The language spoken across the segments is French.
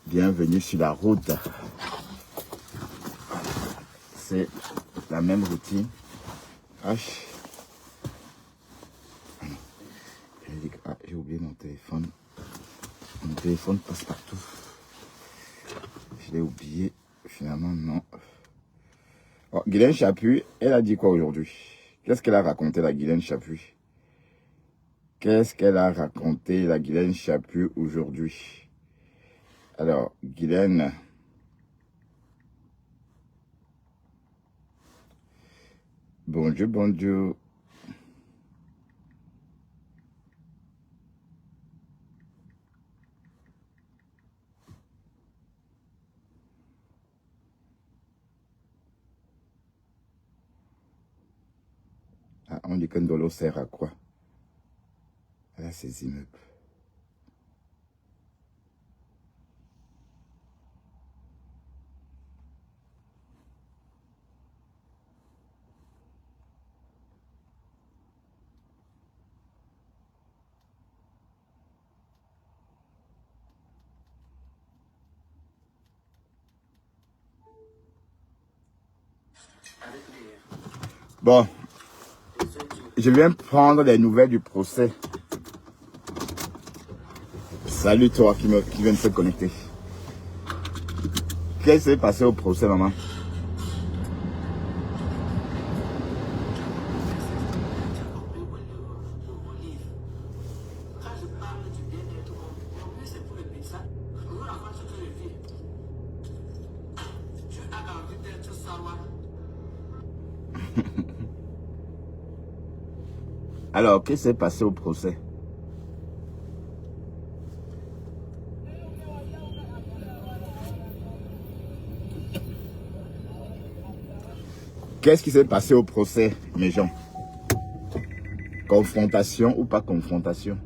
Bienvenue sur la route. C'est la même routine. Ah, j'ai oublié mon téléphone. Mon téléphone passe partout. Je l'ai oublié. Finalement, non. Oh, Guylaine Chaput, elle a dit quoi aujourd'hui? Qu'est-ce qu'elle a raconté, la Guylaine Chaput? Qu'est-ce qu'elle a raconté, la Guylaine Chaput, aujourd'hui? Alors, Guylaine... Bonjour, bonjour. Ah, on dit qu'un dolo sert à quoi? À ces immeubles. Bon, je viens prendre les nouvelles du procès. Salut toi qui viens de se connecter. Qu'est-ce qui s'est passé au procès, maman? Alors, qu'est-ce qui s'est passé au procès? Qu'est-ce qui s'est passé au procès, mes gens? Confrontation ou pas confrontation?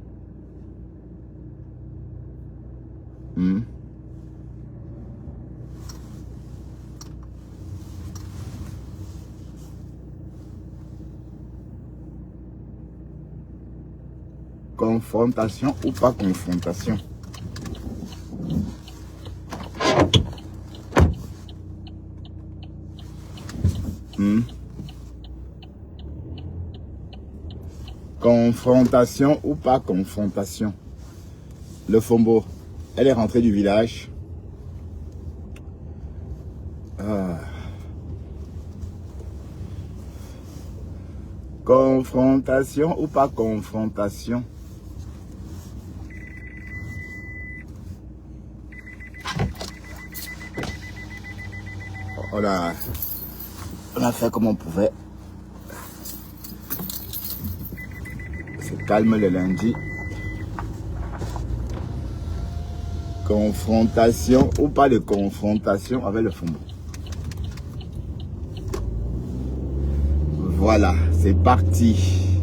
Confrontation ou pas confrontation? Confrontation ou pas confrontation? Le Fombo, elle est rentrée du village. Confrontation ou pas confrontation? On a fait comme on pouvait. C'est calme le lundi. Confrontation ou pas de confrontation avec le Fombo? Voilà, c'est parti.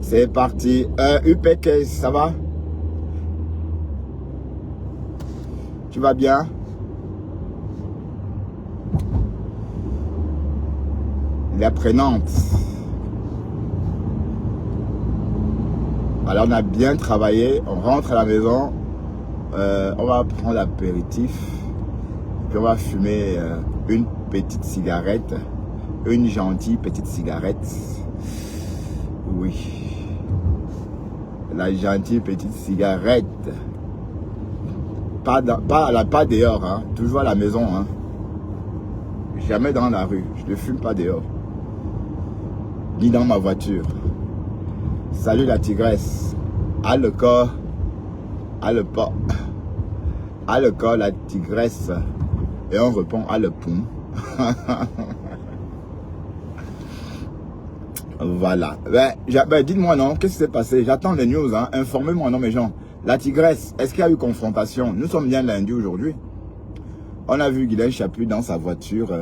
C'est parti. UPK, ça va? Tu vas bien? L'apprenante. Alors on a bien travaillé, on rentre à la maison, on va prendre l'apéritif, puis on va fumer une petite cigarette, une gentille petite cigarette. Oui, la gentille petite cigarette. Pas dehors, hein, toujours à la maison. Hein. Jamais dans la rue, je ne fume pas dehors. Ni dans ma voiture. Salut la tigresse. À le corps. À le pas. À le corps la tigresse. Et on répond à le pont. Voilà. Ben, dites-moi non, qu'est-ce qui s'est passé? J'attends les news, hein. Informez-moi non mes gens. La tigresse, est-ce qu'il y a eu confrontation? Nous sommes bien lundi aujourd'hui. On a vu Guylaine Chaput dans sa voiture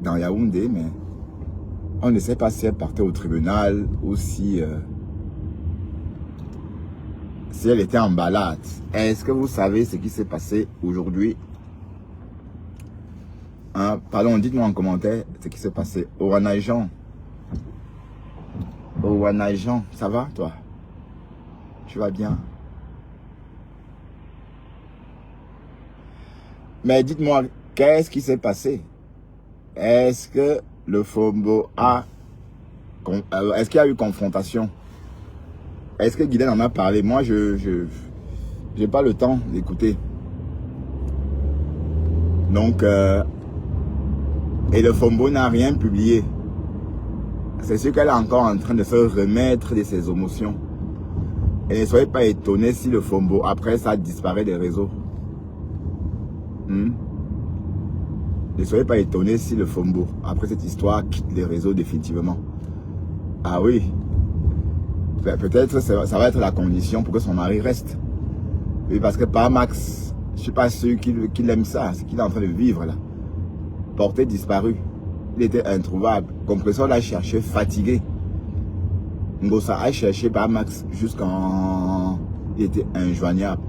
dans Yaoundé, mais on ne sait pas si elle partait au tribunal ou si elle était en balade. Est-ce que vous savez ce qui s'est passé aujourd'hui? Hein? Pardon, dites-moi en commentaire ce qui s'est passé. Owanajan. Owanajan, ça va toi? Tu vas bien? Mais dites-moi, qu'est-ce qui s'est passé? Est-ce que le Fombo est-ce qu'il y a eu confrontation? Est-ce que Guiden en a parlé? Moi, je n'ai pas le temps d'écouter. Donc, et le Fombo n'a rien publié. C'est sûr qu'elle est encore en train de se remettre de ses émotions. Et ne soyez pas étonnés si le Fombo, après ça, disparaît des réseaux. Ne soyez pas étonnés si le Fombo, après cette histoire, quitte les réseaux définitivement. Ah oui. Peut-être ça va être la condition pour que son mari reste. Oui, parce que par Max, je ne suis pas sûr qu'il aime ça, ce qu'il est en train de vivre là. Porté disparu. Il était introuvable. Compresseur l'a cherché, fatigué. Ngosa a cherché par Max jusqu'en... Il était injoignable.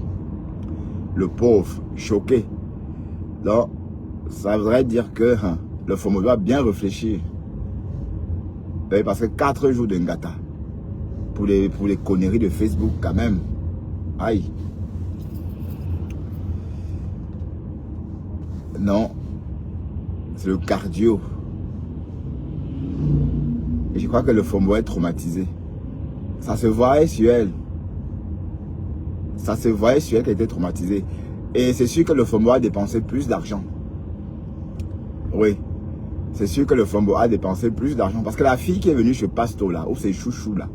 Le pauvre, choqué. Donc, ça voudrait dire que le Fombo doit bien réfléchir. Oui, parce que 4 jours de Ngata. Pour les conneries de Facebook quand même. Aïe. Non. C'est le cardio. Et je crois que le Fombo est traumatisé. Ça se voyait sur elle. Ça se voyait sur elle qu'elle était traumatisée. Et c'est sûr que le Fombo a dépensé plus d'argent. Oui. C'est sûr que le Fombo a dépensé plus d'argent. Parce que la fille qui est venue chez Pasto là, ou c'est Chouchou là,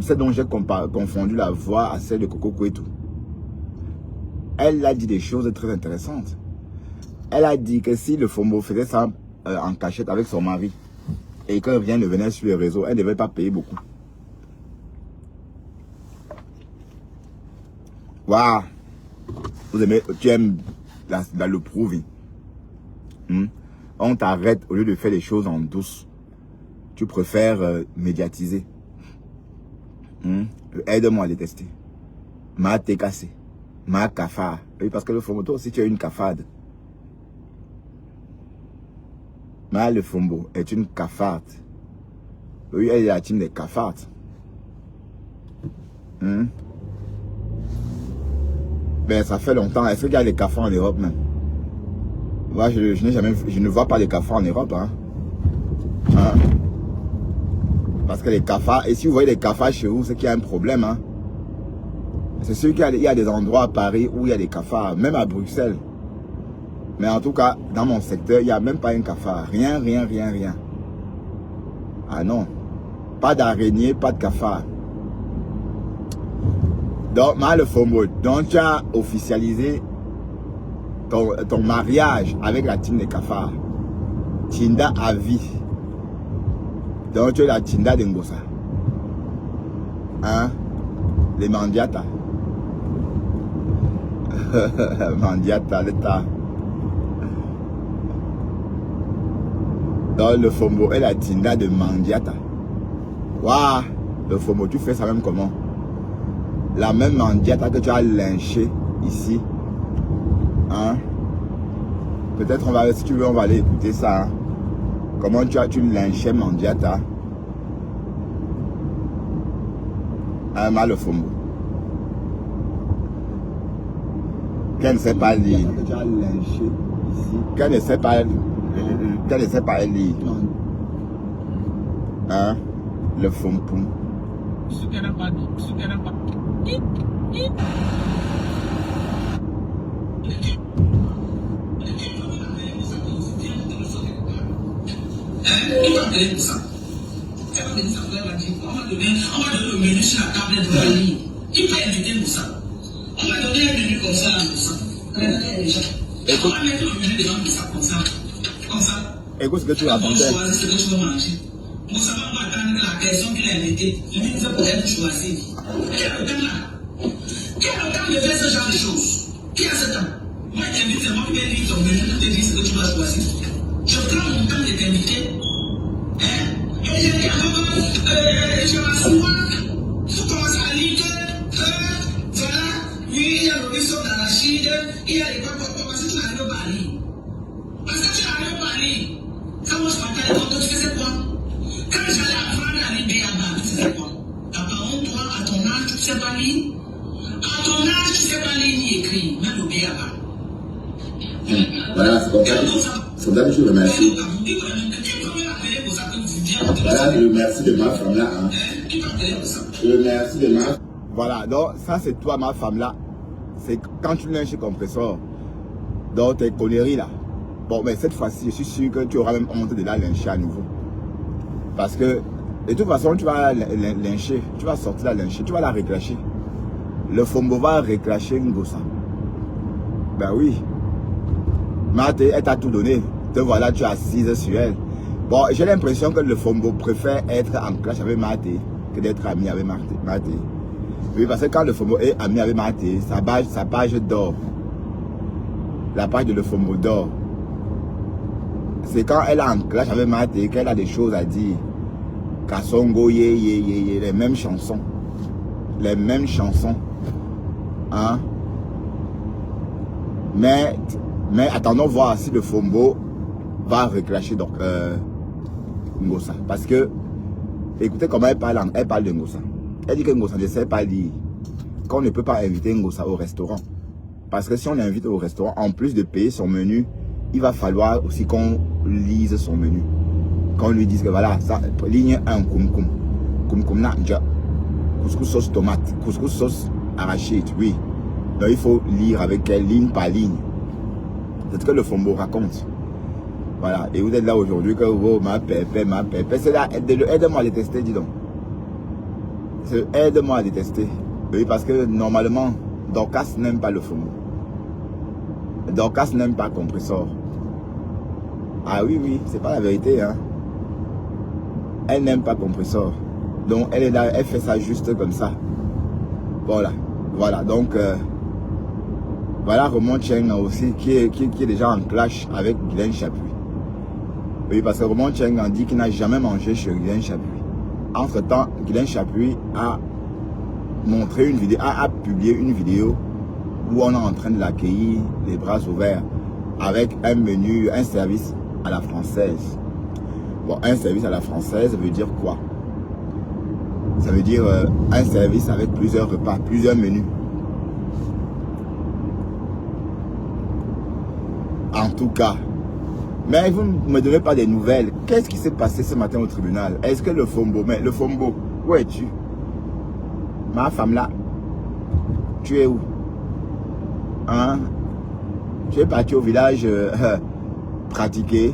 celle dont j'ai confondu la voix à celle de Coco Kouetou. Elle a dit des choses très intéressantes. Elle a dit que si le Fombo faisait ça en cachette avec son mari, et que rien ne venait sur les réseaux, elle ne devait pas payer beaucoup. Waouh! Vous aimez, tu aimes dans le proving. On t'arrête au lieu de faire les choses en douce. Tu préfères médiatiser. Aide-moi à détester. Ma t'es cassé. Ma cafard. Oui, parce que le Fombo, toi aussi tu as une cafade. Ma le Fombo est une cafarde. Oui, elle est la team des cafardes. Ben, ça fait longtemps. Est-ce qu'il y a des cafards en Europe même? Moi, je ne vois pas les cafards en Europe. Parce que les cafards, et si vous voyez les cafards chez vous, c'est qu'il y a un problème. C'est sûr qu'il y a des endroits à Paris où il y a des cafards, même à Bruxelles. Mais en tout cas, dans mon secteur, il n'y a même pas un cafard. Rien, rien, rien, rien. Ah non. Pas d'araignée, pas de cafard. Donc, le Fombo, donc tu as officialisé ton mariage avec la team des cafards. Tinda à vie. Donc tu es la Tinda de Ngosa. Les Mandiata. Mandiata, l'État. Donc le Fombo est la Tinda de Mandiata. Waouh! Le Fombo, tu fais ça même comment? La même Mandiata que tu as lynché ici. Peut-être si tu veux, on va aller écouter ça. Comment tu lynchais Mandiata? Le Fombo. Qu'elle ne sait pas lire. Tu as lynché ici. Qu'elle ne sait pas lire. Le Fombo. Il va donner pour ça. Elle va donner ça, elle va dire, on va donner le menu sur la tablette de la ligne. Il peut inviter pour ça. On va donner un menu comme ça là, pour ça. On va mettre le menu devant pour ça, comme ça. Comme ça. Écoute ce que tu attendais. On choisit ce que tu veux manger. Pour ça, on va attendre la personne qui l'a invité. Je lui disais pour elle choisir. Quel est le temps là? Quel est le temps de faire ce genre de choses? Qui a ce temps? Moi, je t'invite seulement pour lire ton menu, pour te dire ce que tu vas choisir. Je prends mon temps de t'inviter. Et je dis je m'assois. Vous commencez à lire que, voilà, oui, il y a le ruisseau d'arachide, il y a les papas, parce que tu n'arrives pas à lire. Parce que tu n'arrives pas à lire. Quand moi je partais à l'école, tu faisais quoi? Quand j'allais apprendre à lire Béaba, tu faisais quoi? Apparemment, toi, à ton âge, tu ne sais pas lire. À ton âge, tu ne sais pas lire ni écrire, même le Béaba. Voilà, c'est comme ça. C'est comme ça que je remercie. Voilà, je remercie de ma femme là. Hein. Je remercie de ma... Voilà, donc ça c'est toi ma femme là. C'est quand tu lynches compresseur. Donc tes conneries là. Bon, mais cette fois-ci, je suis sûr que tu auras même honte de la lyncher à nouveau. Parce que, de toute façon, tu vas la lyncher. Tu vas sortir la lyncher. Tu vas la réclacher. Le Fombo va réclacher Ngossa. Ben oui. Mate, elle t'a tout donné. Te voilà, tu es assise sur elle. Bon, j'ai l'impression que le Fombo préfère être en clash avec Mate que d'être ami avec Mate. Oui, parce que quand le Fombo est ami avec Mate, sa page dort. La page de le Fombo dort. C'est quand elle est en clash avec Mate qu'elle a des choses à dire. Kassongo, les mêmes chansons. Les mêmes chansons. Hein? Mais attendons voir si le Fombo va reclasher donc Ngossa. Parce que, écoutez comment elle parle de Ngossa. Elle dit que Ngossa ne sait pas lire. Qu'on ne peut pas inviter Ngossa au restaurant. Parce que si on l'invite au restaurant, en plus de payer son menu, il va falloir aussi qu'on lise son menu. Qu'on lui dise que voilà, ça, ligne 1, koum na dja. Couscous sauce tomate, couscous sauce arachide, oui. Donc il faut lire avec elle, ligne par ligne. C'est ce que le Fombo raconte. Voilà, et vous êtes là aujourd'hui que oh, ma pépé, c'est là, aide-moi à détester, dis donc. Aide-moi à détester. Oui, parce que normalement, Dorcas n'aime pas le Fombo. Dorcas n'aime pas compresseur. Ah oui, c'est pas la vérité, hein. Elle n'aime pas compresseur. Donc elle est là, elle fait ça juste comme ça. Voilà, donc voilà Roman Cheng aussi qui est déjà en clash avec Guylaine Chapuis. Oui, parce que Roman Cheng a dit qu'il n'a jamais mangé chez Guylaine Chapuis. Entre temps, Guylaine Chapuis a montré une vidéo, a publié une vidéo où on est en train de l'accueillir les bras ouverts avec un menu, un service à la française. Bon, un service à la française veut dire quoi? Ça veut dire un service avec plusieurs repas, plusieurs menus. En tout cas. Mais vous ne me donnez pas des nouvelles. Qu'est-ce qui s'est passé ce matin au tribunal? Est-ce que le Fombo, mais le Fombo, où es-tu? Ma femme là, tu es où? Hein? Tu es parti au village pratiquer.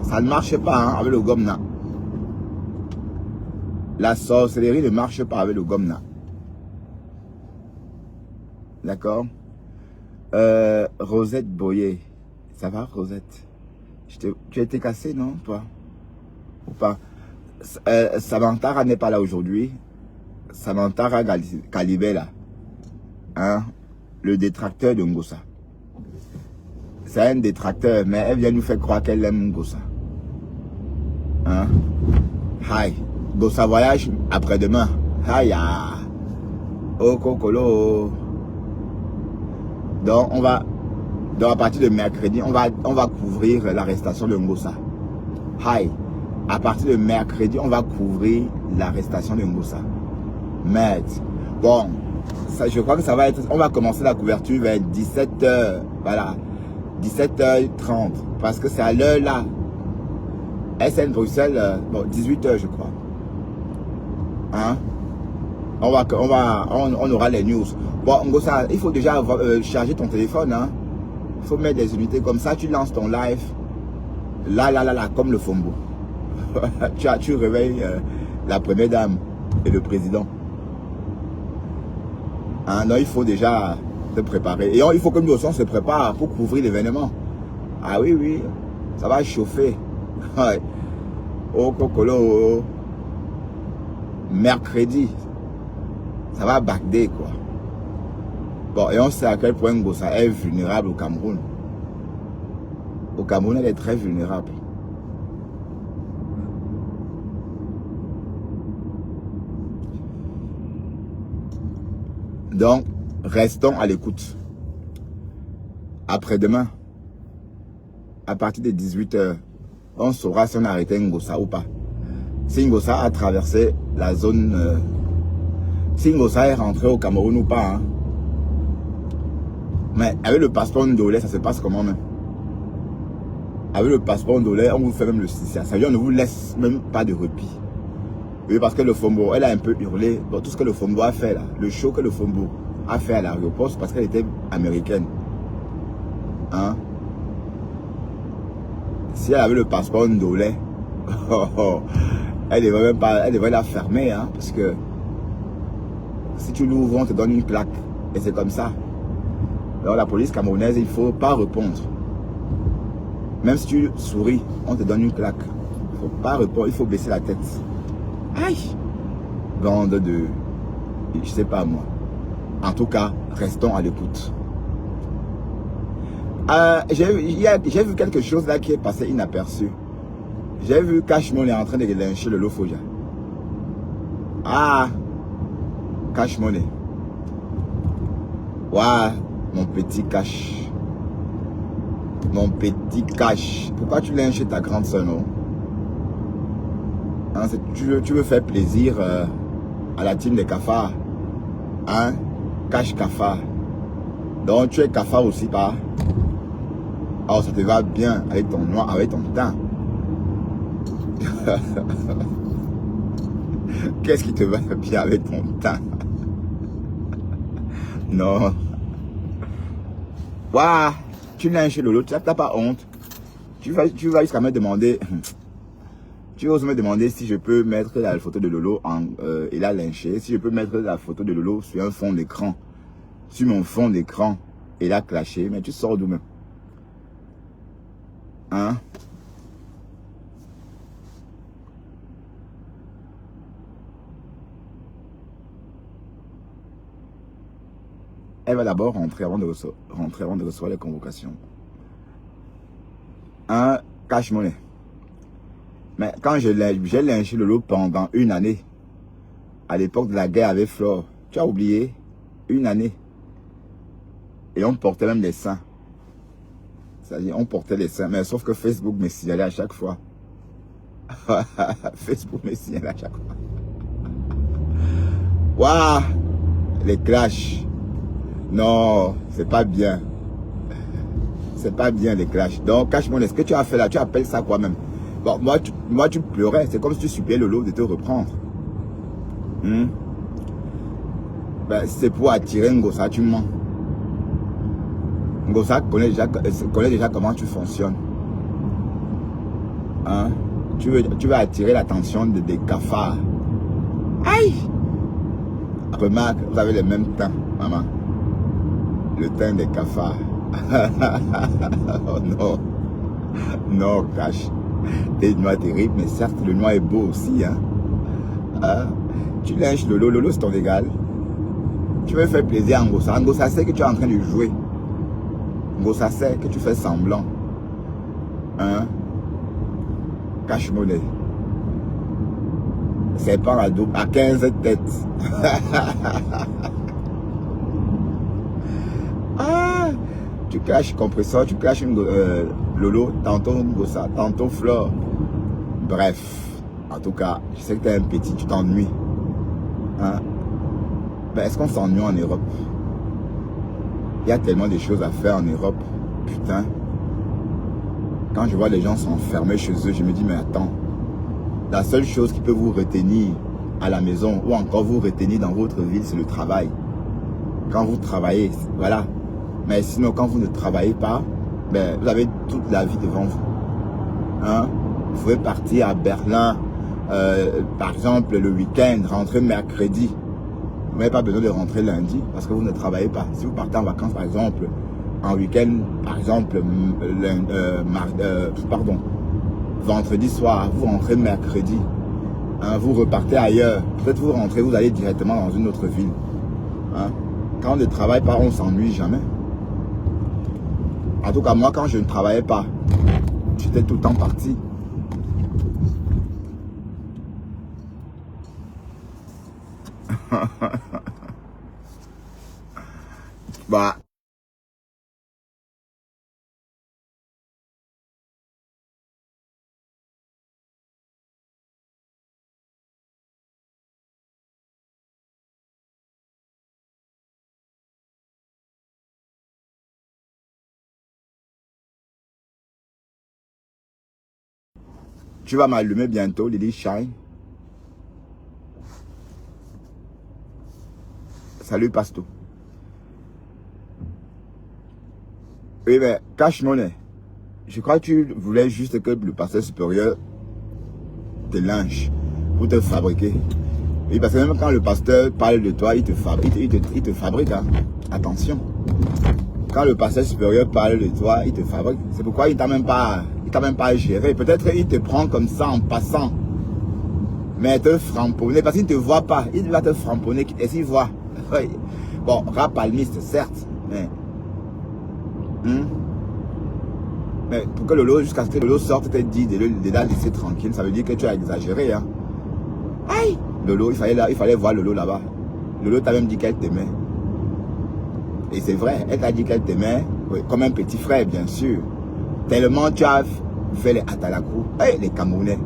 Ça ne marche pas hein, avec le gomna. La sorcellerie ne marche pas avec le gomna. D'accord? Rosette Boyer. Ça va, Rosette? Tu as été cassé, non, toi? Ou pas? Samantara n'est pas là aujourd'hui. Samantara Kalibela. Hein? Le détracteur de Ngossa. C'est un détracteur, mais elle vient nous faire croire qu'elle aime Ngossa. Hein? Hi. Ngossa voyage après-demain. Hiya. Oh, Kokolo. Donc, à partir de mercredi, on va couvrir l'arrestation de Ngossa. Hi. À partir de mercredi, on va couvrir l'arrestation de Ngossa. Mais, bon, ça, je crois que ça va être, on va commencer la couverture vers 17h. Voilà. 17h30, parce que c'est à l'heure là. SN Bruxelles, bon, 18h je crois. Hein? On aura les news. Bon, Ngossa, il faut déjà charger ton téléphone, hein. Il faut mettre des unités comme ça, tu lances ton live. Là, comme le Fombo. tu réveilles la première dame et le président. Hein? Non, il faut déjà se préparer. Et il faut que nous aussi on se prépare pour couvrir l'événement. Ah oui, ça va chauffer. Oh Kokolo. Mercredi, ça va bagder quoi. Bon, et on sait à quel point Ngossa est vulnérable au Cameroun. Au Cameroun, elle est très vulnérable. Donc, restons à l'écoute. Après-demain, à partir de 18h, on saura si on a arrêté Ngossa ou pas. Si Ngossa a traversé la zone... si Ngossa est rentré au Cameroun ou pas. Hein. Mais avec le passeport ndolais, ça se passe comment même? Avec le passeport ndolais, on vous fait même le CCA. Ça veut dire qu'on ne vous laisse même pas de répit. Oui, parce que le Fombo, elle a un peu hurlé. Bon, tout ce que le Fombo a fait là, le show que le Fombo a fait à l'aéroport, c'est parce qu'elle était américaine. Hein? Si elle avait le passeport ndolais, elle devrait même pas, elle devrait la fermer, hein, parce que si tu l'ouvres, on te donne une plaque. Et c'est comme ça. Alors la police camerounaise, il ne faut pas répondre. Même si tu souris, on te donne une claque. Il ne faut pas répondre, il faut baisser la tête. Aïe! Bande de... Je sais pas moi. En tout cas, restons à l'écoute. J'ai vu quelque chose là qui est passé inaperçu. J'ai vu Cash Money en train de lyncher le Lofoja. Ah! Cash Money. Waouh! Mon petit Cash. Mon petit Cash. Pourquoi tu lynches ta grande soeur, non? Hein, tu veux faire plaisir à la team des cafards. Hein? Cash cafard. Donc tu es cafard aussi, pas? Oh, ça te va bien avec ton noir, avec ton teint. Qu'est-ce qui te va bien avec ton teint? Non. Waouh! Tu lynches Lolo, tu n'as pas honte. Tu vas jusqu'à me demander... Tu oses me demander si je peux mettre la photo de Lolo et la lyncher. Si je peux mettre la photo de Lolo sur un fond d'écran. Sur mon fond d'écran. Et la clasher. Mais tu sors d'où même? Hein? Elle va d'abord rentrer avant de recevoir les convocations. Un Cash Money. Mais quand j'ai lynché Lolo pendant une année, à l'époque de la guerre avec Flore, tu as oublié? Une année. Et on portait même les seins. C'est-à-dire, on portait les seins. Mais sauf que Facebook me signalait à chaque fois. Facebook me signalait à chaque fois. Waouh! Les clashs. Non, c'est pas bien. C'est pas bien les clashs. Donc, Cash Money, ce que tu as fait là, tu appelles ça quoi même? Bon, moi tu pleurais. C'est comme si tu suppliais Lolo de te reprendre. Ben, c'est pour attirer Ngossa, tu mens. Ngossa connaît déjà comment tu fonctionnes. Hein? Tu veux attirer l'attention des cafards. Aïe! Remarque, vous avez le même teint, maman. Le teint des cafards. Oh non. Non, Cash. T'es une noix terrible, mais certes, le noir est beau aussi. Hein? Tu lynches Lolo. Lolo, c'est ton égal. Tu veux faire plaisir à Ngossa. Ngossa sait que tu es en train de jouer. Ngossa sait que tu fais semblant. Hein? Cash Money. C'est pas à double, à 15 têtes. Ah, tu caches compresseur, tu caches Lolo, tantôt Ngossa, tantôt Flore. Bref, en tout cas, je sais que tu es un petit, tu t'ennuies. Hein? Mais est-ce qu'on s'ennuie en Europe? Il y a tellement de choses à faire en Europe. Putain. Quand je vois les gens s'enfermer chez eux, je me dis, mais attends. La seule chose qui peut vous retenir à la maison ou encore vous retenir dans votre ville, c'est le travail. Quand vous travaillez, voilà. Mais sinon, quand vous ne travaillez pas, ben, vous avez toute la vie devant vous. Hein? Vous pouvez partir à Berlin, par exemple, le week-end, rentrer mercredi. Vous n'avez pas besoin de rentrer lundi parce que vous ne travaillez pas. Si vous partez en vacances, par exemple, en week-end, par exemple, vendredi soir, vous rentrez mercredi, hein, vous repartez ailleurs. Peut-être vous rentrez, vous allez directement dans une autre ville. Hein. Quand on ne travaille pas, on ne s'ennuie jamais. En tout cas, moi, quand je ne travaillais pas, j'étais tout le temps parti. Bah. Tu vas m'allumer bientôt, Lily Shine. Salut, Pasto. Oui, mais Cash Money, je crois que tu voulais juste que le pasteur supérieur te lynche pour te fabriquer. Oui, parce que même quand le pasteur parle de toi, il te fabrique. Hein. Attention. Quand le pasteur supérieur parle de toi, il te fabrique. C'est pourquoi il t'a même pas géré. Peut-être il te prend comme ça en passant. Mais te framponner, parce qu'il ne te voit pas. Il va te framponner. Et s'il voit. Oui. Bon, rap palmiste, certes. Mais pour que Lolo, jusqu'à ce que Lolo sorte, te dit de la laisser tranquille, ça veut dire que tu as exagéré. Hein. Aïe! Lolo, il fallait voir Lolo là-bas. Lolo t'a même dit qu'elle t'aimait. Et c'est vrai, elle t'a dit qu'elle t'aimait, oui, comme un petit frère, bien sûr. Tellement tu as fait les atalakou. Hey, les Camerounais.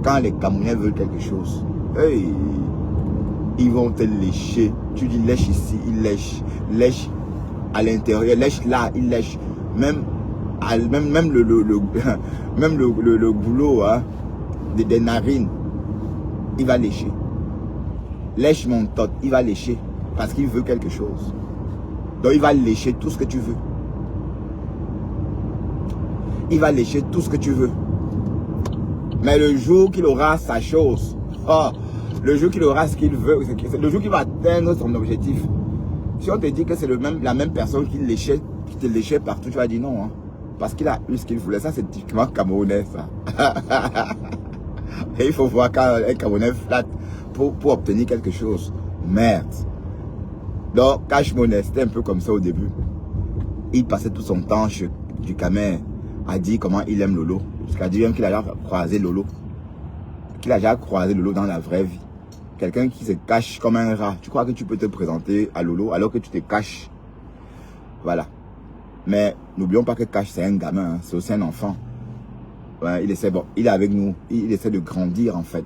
Quand les Camerounais veulent quelque chose, hey, ils vont te lécher. Tu dis lèche ici, ils lèchent. Lèche à l'intérieur, lèche là, ils lèchent. Même le boulot hein, des narines, il va lécher. Lèche mon tot, il va lécher. Parce qu'il veut quelque chose. Donc il va lécher tout ce que tu veux. Il va lécher tout ce que tu veux. Mais le jour qu'il aura sa chose, le jour qu'il aura ce qu'il veut, le jour qu'il va atteindre son objectif, si on te dit que c'est la même personne qui te léchait partout, tu vas dire non. Hein, parce qu'il a eu ce qu'il voulait. Ça, c'est typiquement camerounais, ça. Et il faut voir quand un Camerounais flatte pour obtenir quelque chose. Merde. Donc, Cash Money, c'était un peu comme ça au début. Il passait tout son temps chez du Camer à dire comment il aime Lolo. Jusqu'à dire même qu'il a déjà croisé Lolo. Qu'il a déjà croisé Lolo dans la vraie vie. Quelqu'un qui se cache comme un rat. Tu crois que tu peux te présenter à Lolo alors que tu te caches. Voilà. Mais n'oublions pas que Cash, c'est un gamin. Hein. C'est aussi un enfant. Ouais, il est avec nous. Il essaie de grandir en fait.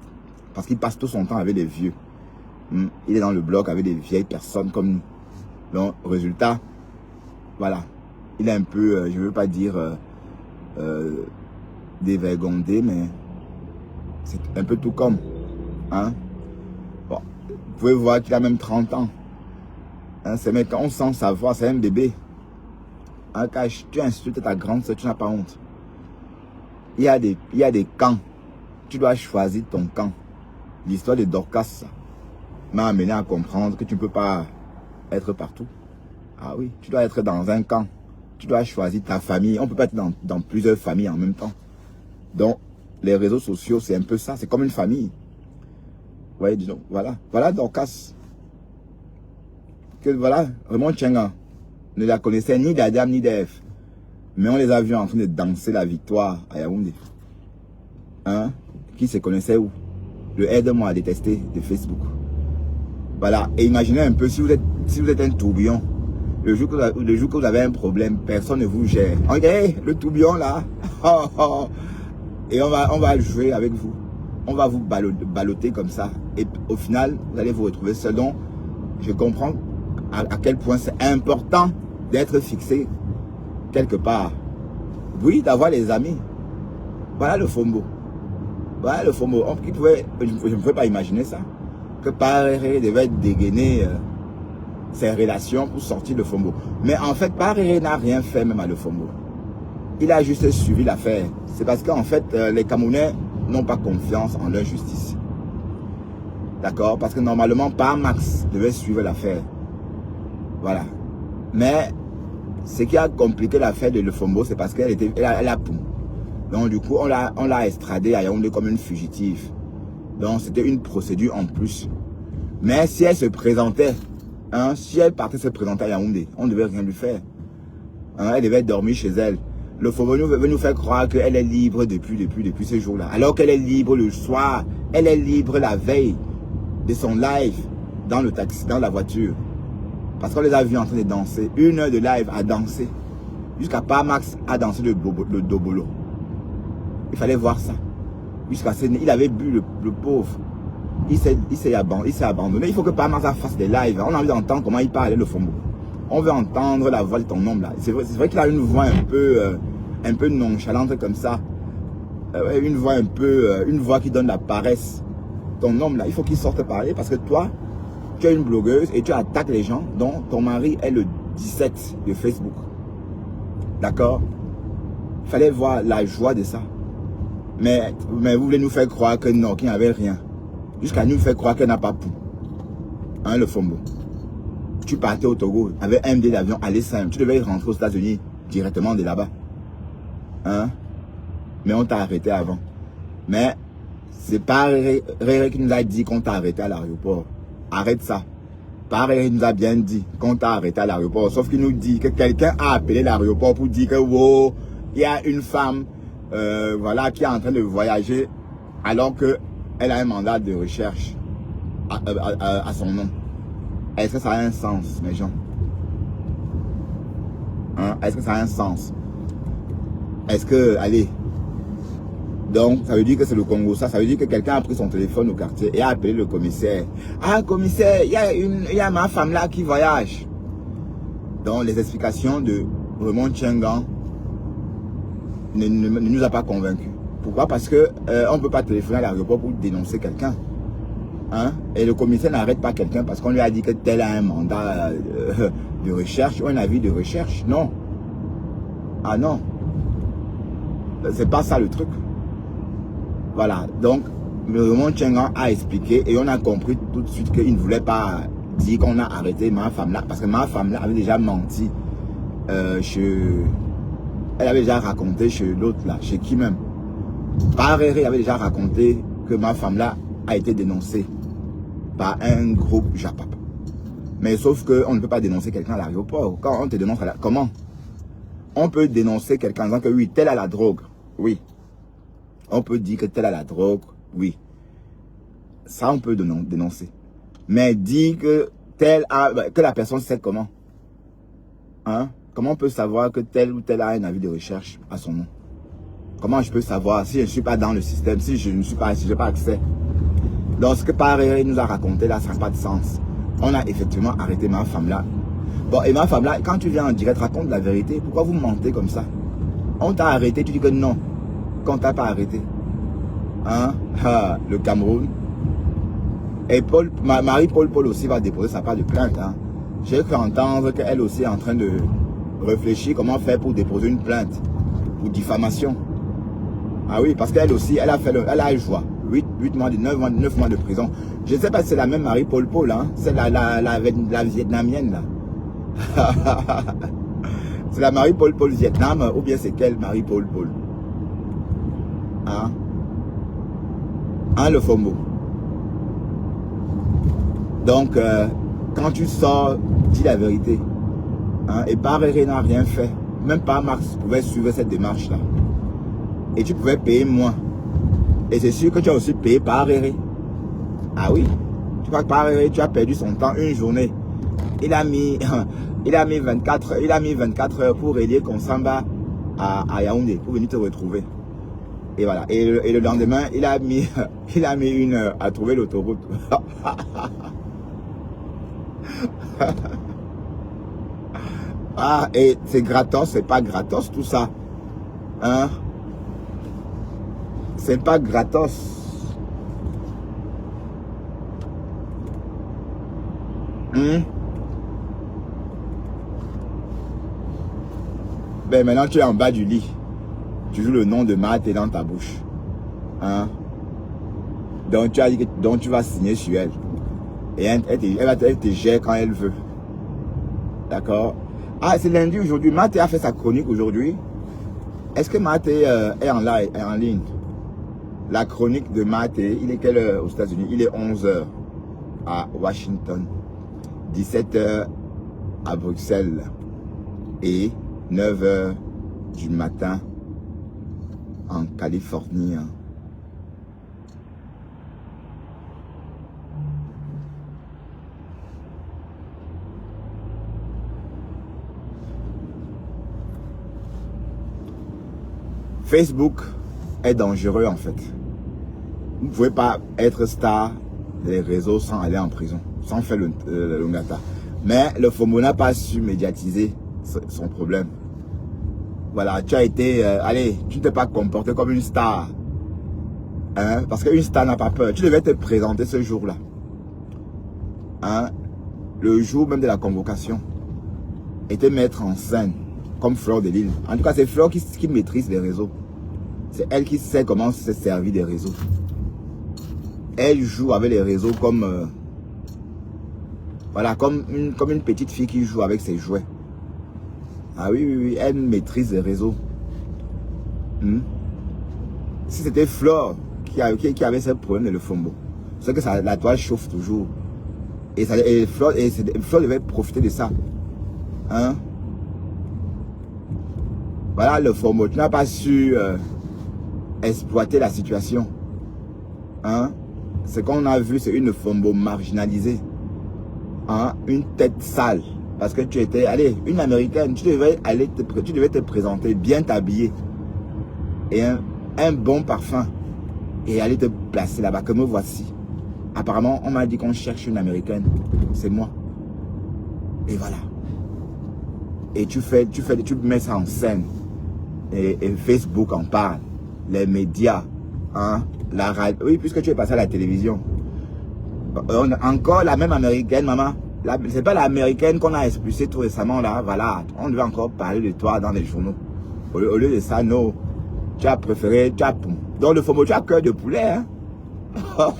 Parce qu'il passe tout son temps avec des vieux. Il est dans le bloc avec des vieilles personnes comme nous. Donc, résultat, voilà. Il est un peu, je ne veux pas dire dévergondé, mais c'est un peu tout comme. Hein? Bon, vous pouvez voir qu'il a même 30 ans. Hein, c'est mais quand on sent savoir, c'est un bébé. Hein, Cash, tu insultes ta grande soeur, tu n'as pas honte. Il y a des camps. Tu dois choisir ton camp. L'histoire de Dorcas m'a amené à comprendre que tu ne peux pas être partout. Ah oui, tu dois être dans un camp. Tu dois choisir ta famille. On ne peut pas être dans plusieurs familles en même temps. Donc, les réseaux sociaux, c'est un peu ça. C'est comme une famille. Ouais, disons, voilà. Voilà Dorcas. Que voilà, Raymond Tchenga ne la connaissait ni d'Adam ni d'Ève. Mais on les a vus en train de danser la victoire à Yaoundé. Hein? Qui se connaissait où? Le aide-moi à détester de Facebook. Voilà. Et imaginez un peu si vous êtes un tourbillon. Le jour que vous avez un problème, personne ne vous gère. Regardez, le tourbillon là. Et on va jouer avec vous. On va vous balloter comme ça. Et au final, vous allez vous retrouver seul. Donc, je comprends à quel point c'est important d'être fixé quelque part. Oui, d'avoir les amis. Voilà le Fombo. Voilà le Fombo. Je ne pouvais pas imaginer ça. Que Paréré devait dégainer ses relations pour sortir le Fombo. Mais en fait, Paréré n'a rien fait même à le Fombo. Il a juste suivi l'affaire. C'est parce qu'en fait, les Camerounais n'ont pas confiance en leur justice. D'accord? Parce que normalement, Parmax devait suivre l'affaire. Voilà. Mais ce qui a compliqué l'affaire de Le Fombo, c'est parce qu'elle a poum. Donc du coup, on l'a extradée à Yaoundé comme une fugitive. Donc c'était une procédure en plus. Mais si elle se présentait, hein, si elle partait se présenter à Yaoundé, on ne devait rien lui faire. Hein, elle devait dormir chez elle. Le Fombo veut nous faire croire qu'elle est libre depuis ce jour-là. Alors qu'elle est libre le soir, elle est libre la veille de son live dans le taxi, dans la voiture. Parce qu'on les a vus en train de danser. 1 heure de live à danser. Jusqu'à Parmax à danser le Dobolo. Il fallait voir ça. Jusqu'à ce il avait bu le pauvre. Il s'est abandonné. Il faut que Parmax fasse des lives. On a envie d'entendre comment il parlait le Fombo. On veut entendre la voix de ton homme là. C'est vrai qu'il a une voix un peu nonchalante comme ça. une voix un peu, une voix qui donne la paresse. Ton homme là, il faut qu'il sorte parler parce que toi, tu es une blogueuse et tu attaques les gens dont ton mari est le 17 de Facebook. D'accord? Il fallait voir la joie de ça. Mais vous voulez nous faire croire que non, qu'il n'y avait rien. Jusqu'à nous faire croire qu'elle n'a pas pu. Hein, le Fombo. Tu partais au Togo avec un billet d'avion, aller simple. Tu devais rentrer aux États-Unis directement de là-bas. Hein? Mais on t'a arrêté avant. Mais c'est pas Réré qui nous a dit qu'on t'a arrêté à l'aéroport. Arrête ça. Pas Réré nous a bien dit qu'on t'a arrêté à l'aéroport. Sauf qu'il nous dit que quelqu'un a appelé l'aéroport pour dire que wow, il y a une femme voilà, qui est en train de voyager alors qu'elle a un mandat de recherche à son nom. Est-ce que ça a un sens, mes gens? Hein? Est-ce que ça a un sens? Est-ce que, allez, donc ça veut dire que c'est le Congo, ça veut dire que quelqu'un a pris son téléphone au quartier et a appelé le commissaire. Ah, commissaire, il y a ma femme là qui voyage. Donc les explications de Raymond Tchengan ne nous a pas convaincus. Pourquoi? Parce que on ne peut pas téléphoner à l'aéroport pour dénoncer quelqu'un. Hein? Et le commissaire n'arrête pas quelqu'un parce qu'on lui a dit que tel a un mandat de recherche ou un avis de recherche. Non. Ah non. C'est pas ça le truc. Voilà. Donc, Raymond Tchengan a expliqué et on a compris tout de suite qu'il ne voulait pas dire qu'on a arrêté ma femme là. Parce que ma femme là avait déjà menti elle avait déjà raconté chez l'autre là, chez qui même. Paréré avait déjà raconté que ma femme là a été dénoncée par un groupe Japap. Mais sauf qu'on ne peut pas dénoncer quelqu'un à l'aéroport. Quand on te dénonce, comment? On peut dénoncer quelqu'un en disant que oui, tel a la drogue. Oui. On peut dire que tel a la drogue. Oui. Ça, on peut dénoncer. Mais dire que que la personne sait comment. Hein? Comment on peut savoir que tel ou tel a un avis de recherche à son nom? Comment je peux savoir si je ne suis pas dans le système, si je n'ai pas accès? Donc, ce que Paré nous a raconté là, ça n'a pas de sens. On a effectivement arrêté ma femme là. Bon, et ma femme là, quand tu viens en direct, raconte la vérité. Pourquoi vous mentez comme ça? On t'a arrêté, tu dis que non. Qu'on t'a pas arrêté. Hein? Ah, le Cameroun. Et Marie-Paul aussi va déposer sa part de plainte. Hein? J'ai cru entendre qu'elle aussi est en train de réfléchir comment faire pour déposer une plainte pour diffamation. Ah oui, parce qu'elle aussi, elle a eu joie. 8 mois, 9 mois de prison. Je ne sais pas si c'est la même Marie-Paul, hein? C'est la vietnamienne là. C'est la Marie-Paul Vietnam ou bien c'est quelle Marie-Paul? Hein? Hein, le Fombo. Donc, quand tu sors, dis la vérité. Hein? Et Paréré n'a rien fait. Même pas Max pouvait suivre cette démarche-là. Et tu pouvais payer moins. Et c'est sûr que tu as aussi payé Paréré. Ah oui. Tu vois que Paréré, tu as perdu son temps une journée. Il a mis 24 heures pour relier Konsamba à Yaoundé, pour venir te retrouver. Et voilà. Et le lendemain, il a mis 1 heure à trouver l'autoroute. Ah, et c'est gratos, c'est pas gratos tout ça. Hein? C'est pas gratos. Ben maintenant tu es en bas du lit. Tu joues le nom de Mahaté dans ta bouche. Hein? Donc tu as dit que tu vas signer sur elle. Et elle te gère quand elle veut. D'accord? Ah, c'est lundi aujourd'hui. Mahaté a fait sa chronique aujourd'hui. Est-ce que Mahaté est en ligne? La chronique de Mahaté, il est quelle heure aux États-Unis? Il est 11h à Washington, 17h à Bruxelles et 9h du matin en Californie. Facebook est dangereux en fait. Vous ne pouvez pas être star des réseaux sans aller en prison, sans faire le Longata. Mais le Fombo n'a pas su médiatiser son problème. Voilà, tu as été, allez, tu ne t'es pas comporté comme une star. Hein? Parce qu'une star n'a pas peur. Tu devais te présenter ce jour-là. Hein? Le jour même de la convocation. Et te mettre en scène. Comme Fleur de Lille. En tout cas, c'est Fleur qui maîtrise les réseaux. C'est elle qui sait comment se servir des réseaux. Elle joue avec les réseaux comme... voilà, comme une petite fille qui joue avec ses jouets. Ah oui, oui, oui, elle maîtrise les réseaux. Si c'était Fleur qui avait ce problème de le fombo, c'est que ça, la toile chauffe toujours. Et Fleur devait profiter de ça. Hein? Voilà le fombo. Tu n'as pas su exploiter la situation. Hein? Ce qu'on a vu, c'est une fombo marginalisée. Hein? Une tête sale. Parce que tu étais, allez, une américaine, tu devais te présenter bien t'habiller. Et un bon parfum. Et aller te placer là-bas, que me voici. Apparemment, on m'a dit qu'on cherche une américaine. C'est moi. Et voilà. Et tu mets ça en scène. Et Facebook en parle. Les médias. Hein, la radio. Oui, puisque tu es passé à la télévision. Encore la même américaine, maman. C'est pas l'américaine qu'on a expulsée tout récemment là. Voilà. On devait encore parler de toi dans les journaux. Au lieu de ça, non. Tu as préféré. Dans le FOMO, tu as cœur de poulet. Hein?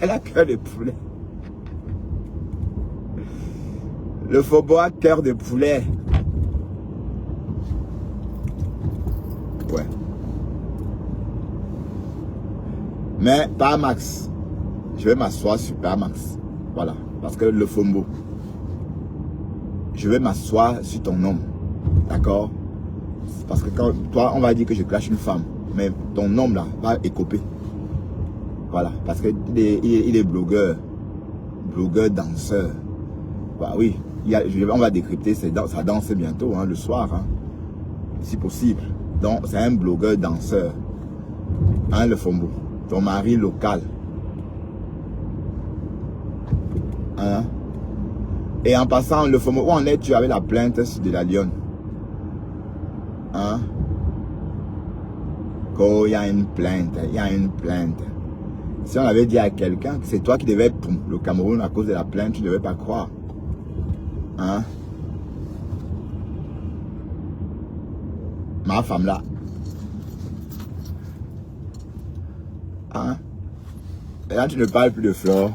Elle a cœur de poulet. Le FOMO a cœur de poulet. Ouais. Mais par Max, je vais m'asseoir sur Max. Voilà. Parce que le FOMO, je vais m'asseoir sur ton nom. D'accord? Parce que quand toi, on va dire que je clash une femme. Mais ton nom là va écoper. Voilà. Parce qu'il est blogueur. Blogueur, danseur. Bah oui. On va décrypter sa danse bientôt, hein, le soir. Hein, si possible. Donc, c'est un blogueur, danseur. Hein, le Fombo. Ton mari local. Hein? Et en passant, le Fombo, où en es-tu avec la plainte de la Lionne? Hein? Oh, il y a une plainte, il y a une plainte. Si on avait dit à quelqu'un que c'est toi qui devais pour le Cameroun à cause de la plainte, tu ne devais pas croire. Hein? Ma femme là. Hein? Et là, tu ne parles plus de Fleur.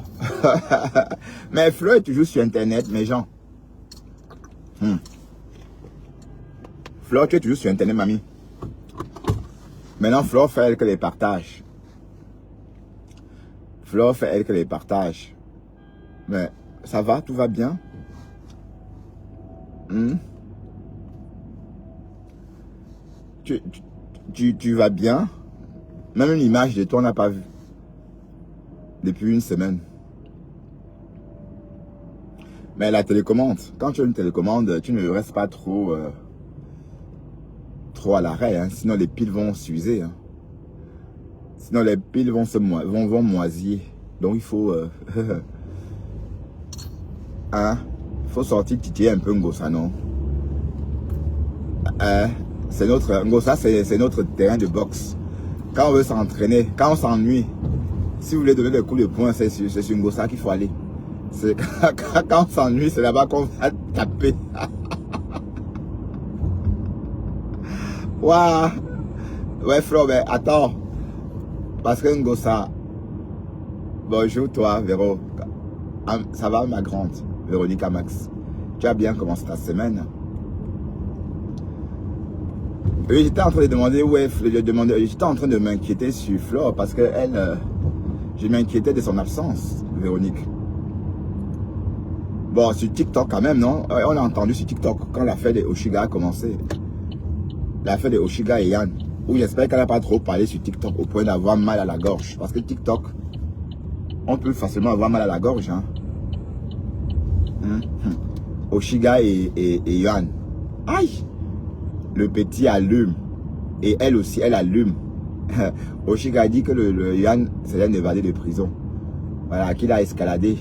Mais Fleur est toujours sur Internet, mes gens. Fleur, tu es toujours sur Internet, mamie. Maintenant, Fleur fait elle que les partages. Fleur fait elle que les partages. Mais ça va, tout va bien. Tu vas bien. Même une image de toi, on n'a pas vu. Depuis une semaine. Mais la télécommande, quand tu as une télécommande, tu ne restes pas trop à l'arrêt, hein, sinon les piles vont s'user. Hein. Sinon les piles vont moisir. Donc il faut hein, faut sortir titiller un peu Ngossa, non? C'est notre Ngossa, c'est notre terrain de boxe. Quand on veut s'entraîner, quand on s'ennuie, si vous voulez donner des coups de poing, c'est sur Ngossa qu'il faut aller. Quand on s'ennuie, c'est là-bas qu'on va taper. Waouh! Ouais, Flo, mais attends. Parce que Ngossa. Bonjour, toi, Véro. Ça va, ma grande? Véronique Max. Tu as bien commencé ta semaine? Oui, j'étais en train de demander où est Flo. J'étais en train de m'inquiéter sur Flo parce que elle. Je m'inquiétais de son absence, Véronique. Bon, sur TikTok quand même, non? On a entendu sur TikTok quand l'affaire de Oshiga a commencé. L'affaire de Oshiga et Yann. Où j'espère qu'elle n'a pas trop parlé sur TikTok au point d'avoir mal à la gorge. Parce que TikTok, on peut facilement avoir mal à la gorge. Hein. Oshiga et Yann. Aïe! Le petit allume. Et elle aussi, elle allume. Oshiga dit que le Yann s'est évadé de prison. Voilà, qu'il a escaladé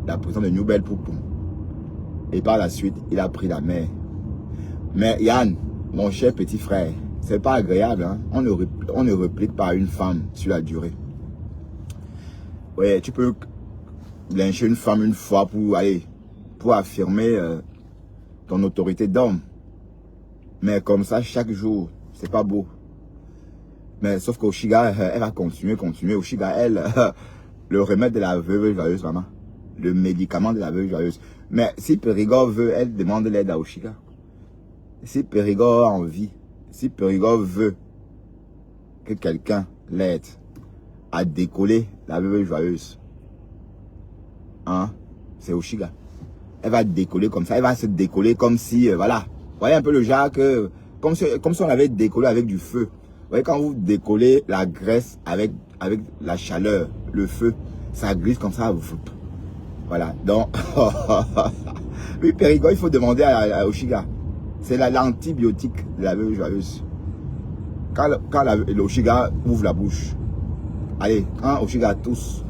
la prison de New Belle Poupon. Et par la suite, il a pris la mer. Mais Yann, mon cher petit frère, c'est pas agréable. Hein? On ne réplique pas une femme sur la durée. Ouais, tu peux lyncher une femme une fois pour aller, pour affirmer ton autorité d'homme. Mais comme ça, chaque jour, c'est pas beau. Mais sauf qu'Oshiga, elle va continuer. Oshiga, elle, le remède de la veuve joyeuse, maman. Le médicament de la veuve joyeuse. Mais si Périgord veut, elle demande l'aide à Oshiga. Si Périgord a envie, si Périgord veut que quelqu'un l'aide à décoller la veuve joyeuse, hein, c'est Oshiga. Elle va décoller comme ça, elle va se décoller comme si, voilà. Vous voyez un peu le genre que, comme si on avait décollé avec du feu. Vous voyez, quand vous décollez la graisse avec la chaleur, le feu, ça glisse comme ça. Voilà, donc, oui, Périgord, il faut demander à Oshiga. C'est l'antibiotique de la veuve joyeuse. Quand l'Oshiga ouvre la bouche, allez, quand Oshiga tousse,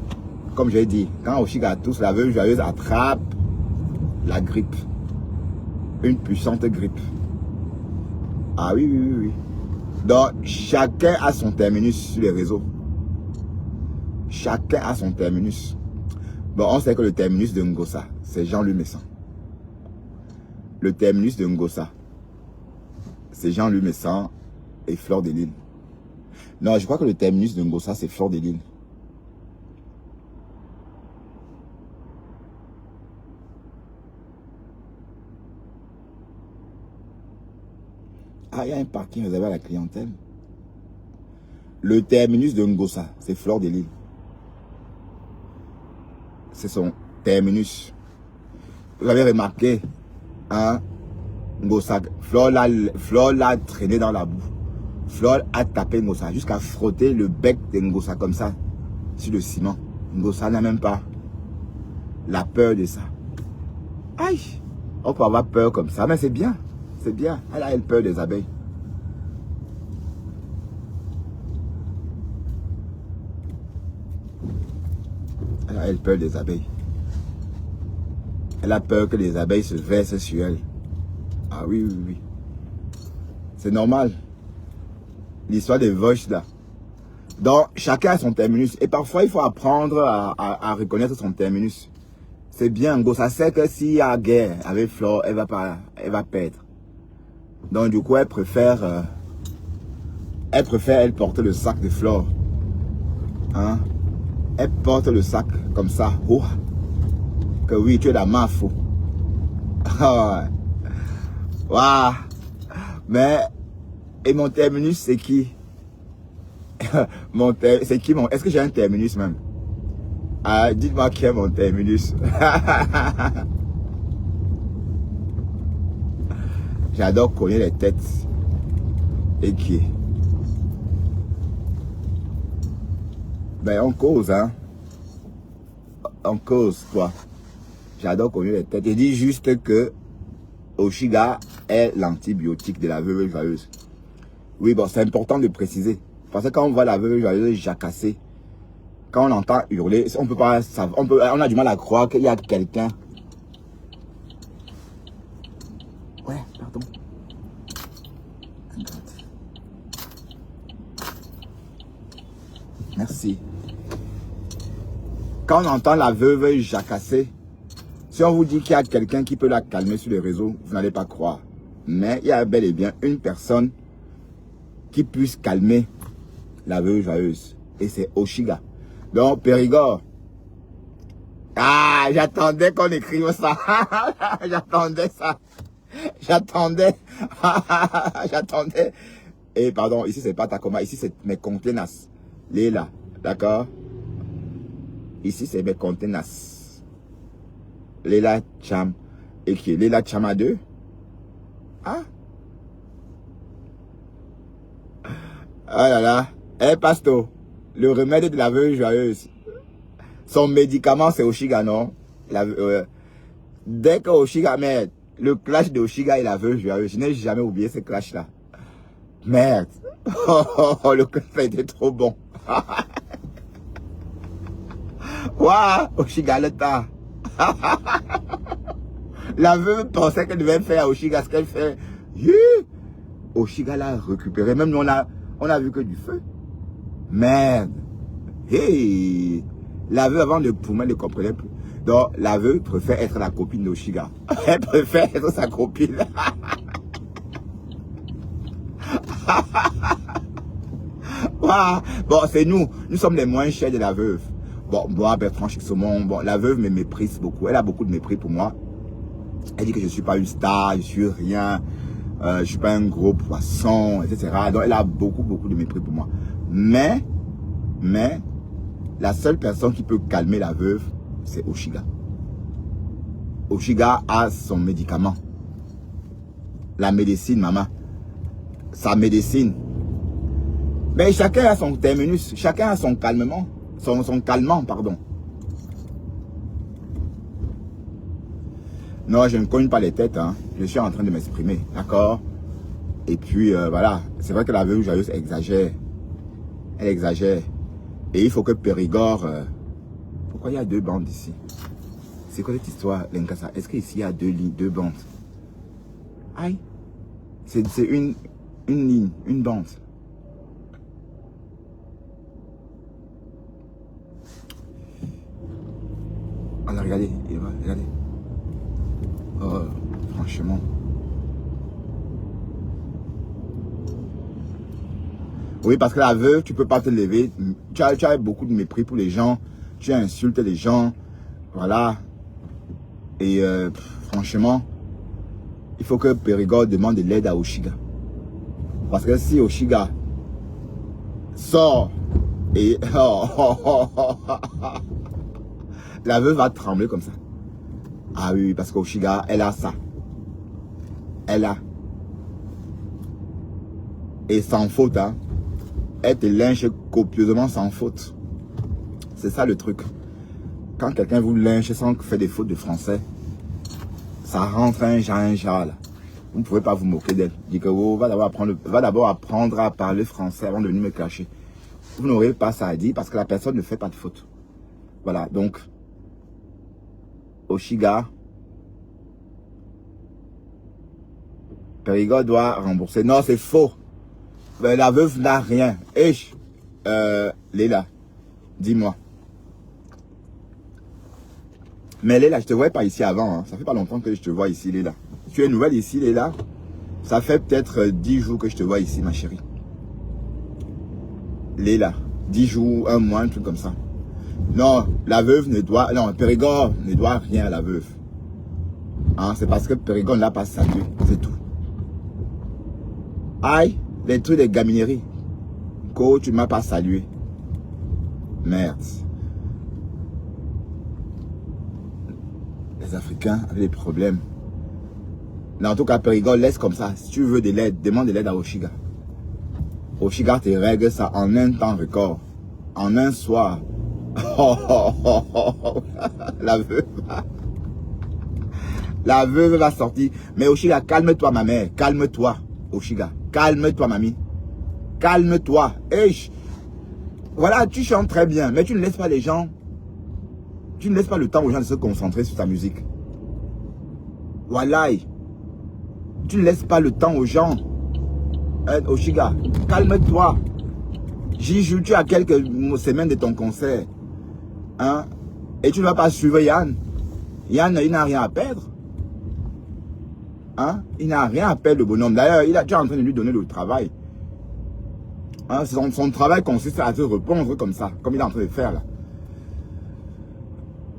comme j'ai dit, quand Oshiga tousse, la veuve joyeuse attrape la grippe. Une puissante grippe. Ah oui. Donc, chacun a son terminus sur les réseaux. Chacun a son terminus. Bon, on sait que le terminus de Ngossa, c'est Jean-Louis Messan. Le terminus de Ngossa, c'est Jean-Louis Messan et Fleur de Lille. Non, je crois que le terminus de Ngossa, c'est Fleur de Lille. Ah, il y a un parking réservé à la clientèle. Le terminus de Ngossa, c'est Fleur de Lille. C'est son terminus. Vous avez remarqué, hein, Ngossa, Fleur l'a traîné dans la boue. Fleur a tapé Ngossa jusqu'à frotter le bec de Ngossa comme ça sur le ciment. Ngossa n'a même pas la peur de ça. Aïe, on peut avoir peur comme ça, mais c'est bien. C'est bien. Elle a peur des abeilles. Elle a peur des abeilles. Elle a peur que les abeilles se versent sur elle. Ah oui. C'est normal. L'histoire des vaches là. Donc, chacun a son terminus. Et parfois, il faut apprendre à reconnaître son terminus. C'est bien. Ngossa sait que s'il y a guerre avec Flore, elle va perdre. Donc du coup, elle préfère elle porter le sac de Flore. Hein? Elle porte le sac comme ça. Oh. Que oui, tu es la mafo. Waouh. Mais, et mon terminus, c'est qui? C'est qui mon... Est-ce que j'ai un terminus même? Ah, dites-moi qui est mon terminus. J'adore cogner les têtes. Et qui? Ben, on cause, hein. On cause, quoi. J'adore cogner les têtes. Je dis juste que Oshiga est l'antibiotique de la veuve joyeuse. Oui, bon, c'est important de préciser. Parce que quand on voit la veuve joyeuse jacasser, quand on entend hurler, on peut pas savoir, on a du mal à croire qu'il y a quelqu'un. Ouais, pardon. Merci. Quand on entend la veuve jacasser, si on vous dit qu'il y a quelqu'un qui peut la calmer sur les réseaux, vous n'allez pas croire. Mais il y a bel et bien une personne qui puisse calmer la veuve joyeuse. Et c'est Oshiga. Donc, Périgord. Ah, j'attendais qu'on écrive ça. J'attendais ça. J'attendais. J'attendais. Et pardon, ici c'est pas Takoma, ici c'est mes contenants. Léla, d'accord? Ici c'est mes contenants. Léla Cham. Et qui est Léla Chama 2? Ah? Ah là là. Eh, Pasto, le remède de la veuve joyeuse. Son médicament c'est Oshiga, non? Dès que Oshiga, mais le clash de Oshiga et la veuve joyeuse, je n'ai jamais oublié ce clash là. Merde. Le clash a été trop bon. Waouh, Oshiga le temps. La veuve pensait qu'elle devait faire à Oshiga ce qu'elle fait. Oshiga l'a récupéré. Même nous, on a vu que du feu. Merde. Hey. La veuve, avant de pour moi, ne comprenait plus. Donc, la veuve préfère être la copine d'Oshiga. Elle préfère être sa copine. Wow. Bon, c'est nous. Nous sommes les moins chers de la veuve. Bon, moi, Bertrand Chixomon, bon, la veuve me méprise beaucoup. Elle a beaucoup de mépris pour moi. Elle dit que je ne suis pas une star, je ne suis rien. Je ne suis pas un gros poisson, etc. Donc, elle a beaucoup de mépris pour moi. Mais, la seule personne qui peut calmer la veuve, c'est Oshiga. Oshiga a son médicament. La médecine, maman. Sa médecine. Mais chacun a son terminus. Chacun a son calmement. Son calmant, pardon. Non, je ne cogne pas les têtes. Hein. Je suis en train de m'exprimer. D'accord? Et puis, voilà. C'est vrai que la veuve joyeuse exagère. Elle exagère. Et il faut que Périgord... Pourquoi il y a 2 bandes ici? C'est quoi cette histoire, Lenkasa? Est-ce qu'ici il y a 2 lignes, 2 bandes? Aïe. C'est une ligne, une bande. Alors, regardez. Regardez. Oh, franchement. Oui, parce que la veuve, tu peux pas te lever. Tu as beaucoup de mépris pour les gens. Tu insultes les gens. Voilà. Et franchement, il faut que Périgord demande de l'aide à Oshiga. Parce que si Oshiga sort et... la veuve va trembler comme ça. Ah oui, parce qu'Oshiga, elle a ça. Elle a. Et sans faute, hein. Elle te lynche copieusement sans faute. C'est ça le truc. Quand quelqu'un vous lynche sans faire des fautes de français, ça rentre un genre là. Vous ne pouvez pas vous moquer d'elle. Dites que oh, va d'abord apprendre à parler français avant de venir me cacher. Vous n'aurez pas ça à dire parce que la personne ne fait pas de faute. Voilà, donc, Oshiga, Périgord doit rembourser. Non, c'est faux. La veuve n'a rien. Léla, dis-moi. Mais Léla, je te voyais pas ici avant. Hein. Ça fait pas longtemps que je te vois ici, Léla. Tu es nouvelle ici, Léla. Ça fait peut-être 10 jours que je te vois ici, ma chérie. Léla, 10 jours, 1 mois, un truc comme ça. Non, la veuve ne doit... Non, Périgord ne doit rien à la veuve. Hein, c'est parce que Périgord ne l'a pas salué. C'est tout. Aïe, les trucs de gaminerie. Ko, tu ne m'as pas salué. Merde. Les Africains avaient des problèmes. Mais en tout cas, Périgord, laisse comme ça. Si tu veux de l'aide, demande de l'aide à Oshiga. Oshiga te règle ça en un temps record. En un soir. La veuve. La veuve va sortir. Mais Oshiga, calme-toi, ma mère. Calme-toi, Oshiga. Calme-toi, mamie. Calme-toi. Voilà, tu chantes très bien, mais tu ne laisses pas les gens. Tu ne laisses pas le temps aux gens de se concentrer sur ta musique. Voilà. Tu ne laisses pas le temps aux gens. Oshiga, calme-toi. J'y joue, tu as quelques semaines de ton concert. Hein? Et tu ne vas pas suivre Yann. Yann, il n'a rien à perdre. Hein? Il n'a rien à perdre, le bonhomme. D'ailleurs, tu es en train de lui donner le travail. Hein? Son travail consiste à te répondre comme ça, comme il est en train de faire là.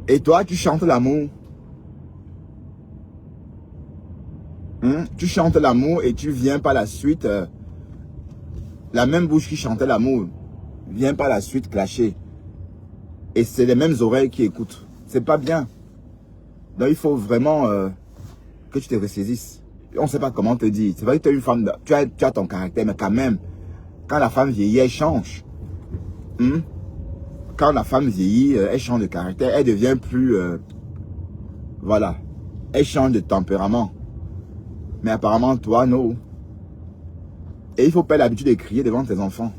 Et toi, tu chantes l'amour. Hein? Tu chantes l'amour et tu viens par la suite. La même bouche qui chantait l'amour vient par la suite clasher. Et c'est les mêmes oreilles qui écoutent. C'est pas bien. Donc il faut vraiment que tu te ressaisisses. On ne sait pas comment te dire. C'est vrai que tu es une femme, tu as ton caractère, mais quand même, quand la femme vieillit, elle change. Quand la femme vieillit, elle change de caractère, elle devient plus... voilà. Elle change de tempérament. Mais apparemment, toi, non. Et il faut pas l'habitude de crier devant tes enfants.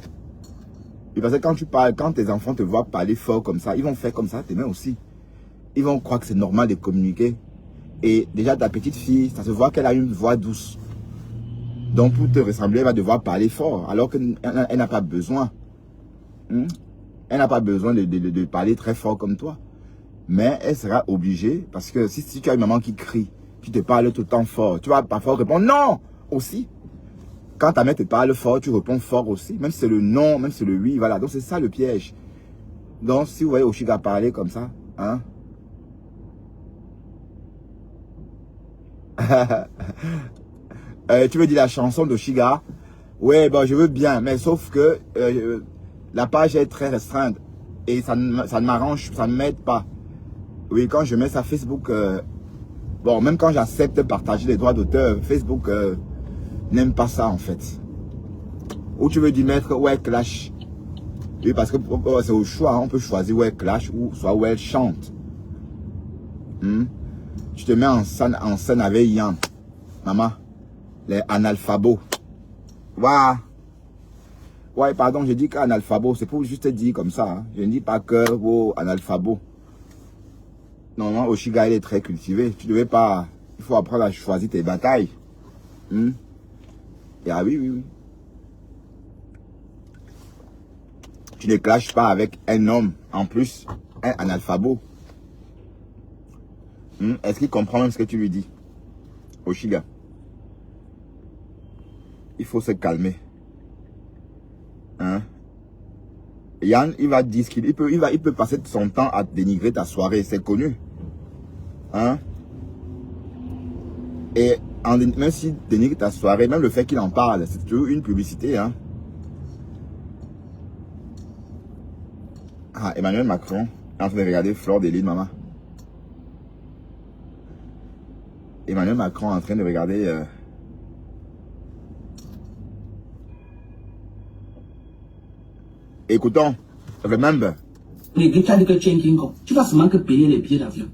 Et parce que quand tu parles, quand tes enfants te voient parler fort comme ça, ils vont faire comme ça, tes mains aussi. Ils vont croire que c'est normal de communiquer. Et déjà, ta petite fille, ça se voit qu'elle a une voix douce. Donc, pour te ressembler, elle va devoir parler fort, alors qu'elle n'a pas besoin. Elle n'a pas besoin de parler très fort comme toi. Mais elle sera obligée, parce que si tu as une maman qui crie, qui te parle tout le temps fort, tu vas parfois répondre non aussi. Quand ta mère te parle fort, tu réponds fort aussi. Même si c'est le non, même si c'est le oui, voilà. Donc c'est ça le piège. Donc si vous voyez Oshiga parler comme ça, hein. Tu veux dire la chanson d'Oshiga? Ouais, bon, je veux bien, mais sauf que la page est très restreinte et ça ne m'arrange, ça ne m'aide pas. Oui, quand je mets ça Facebook, bon, même quand j'accepte de partager les droits d'auteur, Facebook n'aime pas ça en fait. Ou tu veux d'y mettre ouais clash. Oui, parce que c'est au choix, hein, on peut choisir ouais clash ou soit ouais elle chante. Tu te mets en scène avec Yann, maman, les analphabos. Waouh. Ouais, pardon, je dis qu'analphabet, c'est pour juste dire comme ça. Hein. Je ne dis pas que vos analphabet. Normalement, Oshiga, elle est très cultivée. Tu ne devais pas... Il faut apprendre à choisir tes batailles. Et ah oui, oui, oui. Tu ne clashes pas avec un homme, en plus, un analphabet. Est-ce qu'il comprend même ce que tu lui dis? Oshiga. Il faut se calmer. Hein? Yann, il va dire qu'il peut, il peut passer son temps à dénigrer ta soirée, c'est connu. Hein? Et même s'il dénigre ta soirée, même le fait qu'il en parle, c'est toujours une publicité. Hein? Ah, Emmanuel Macron est en train de regarder Fleur de Lys, maman. Emmanuel Macron est en train de regarder... Écoutons, remember. Les gars que tu es tu vas seulement que payer les billets d'avion.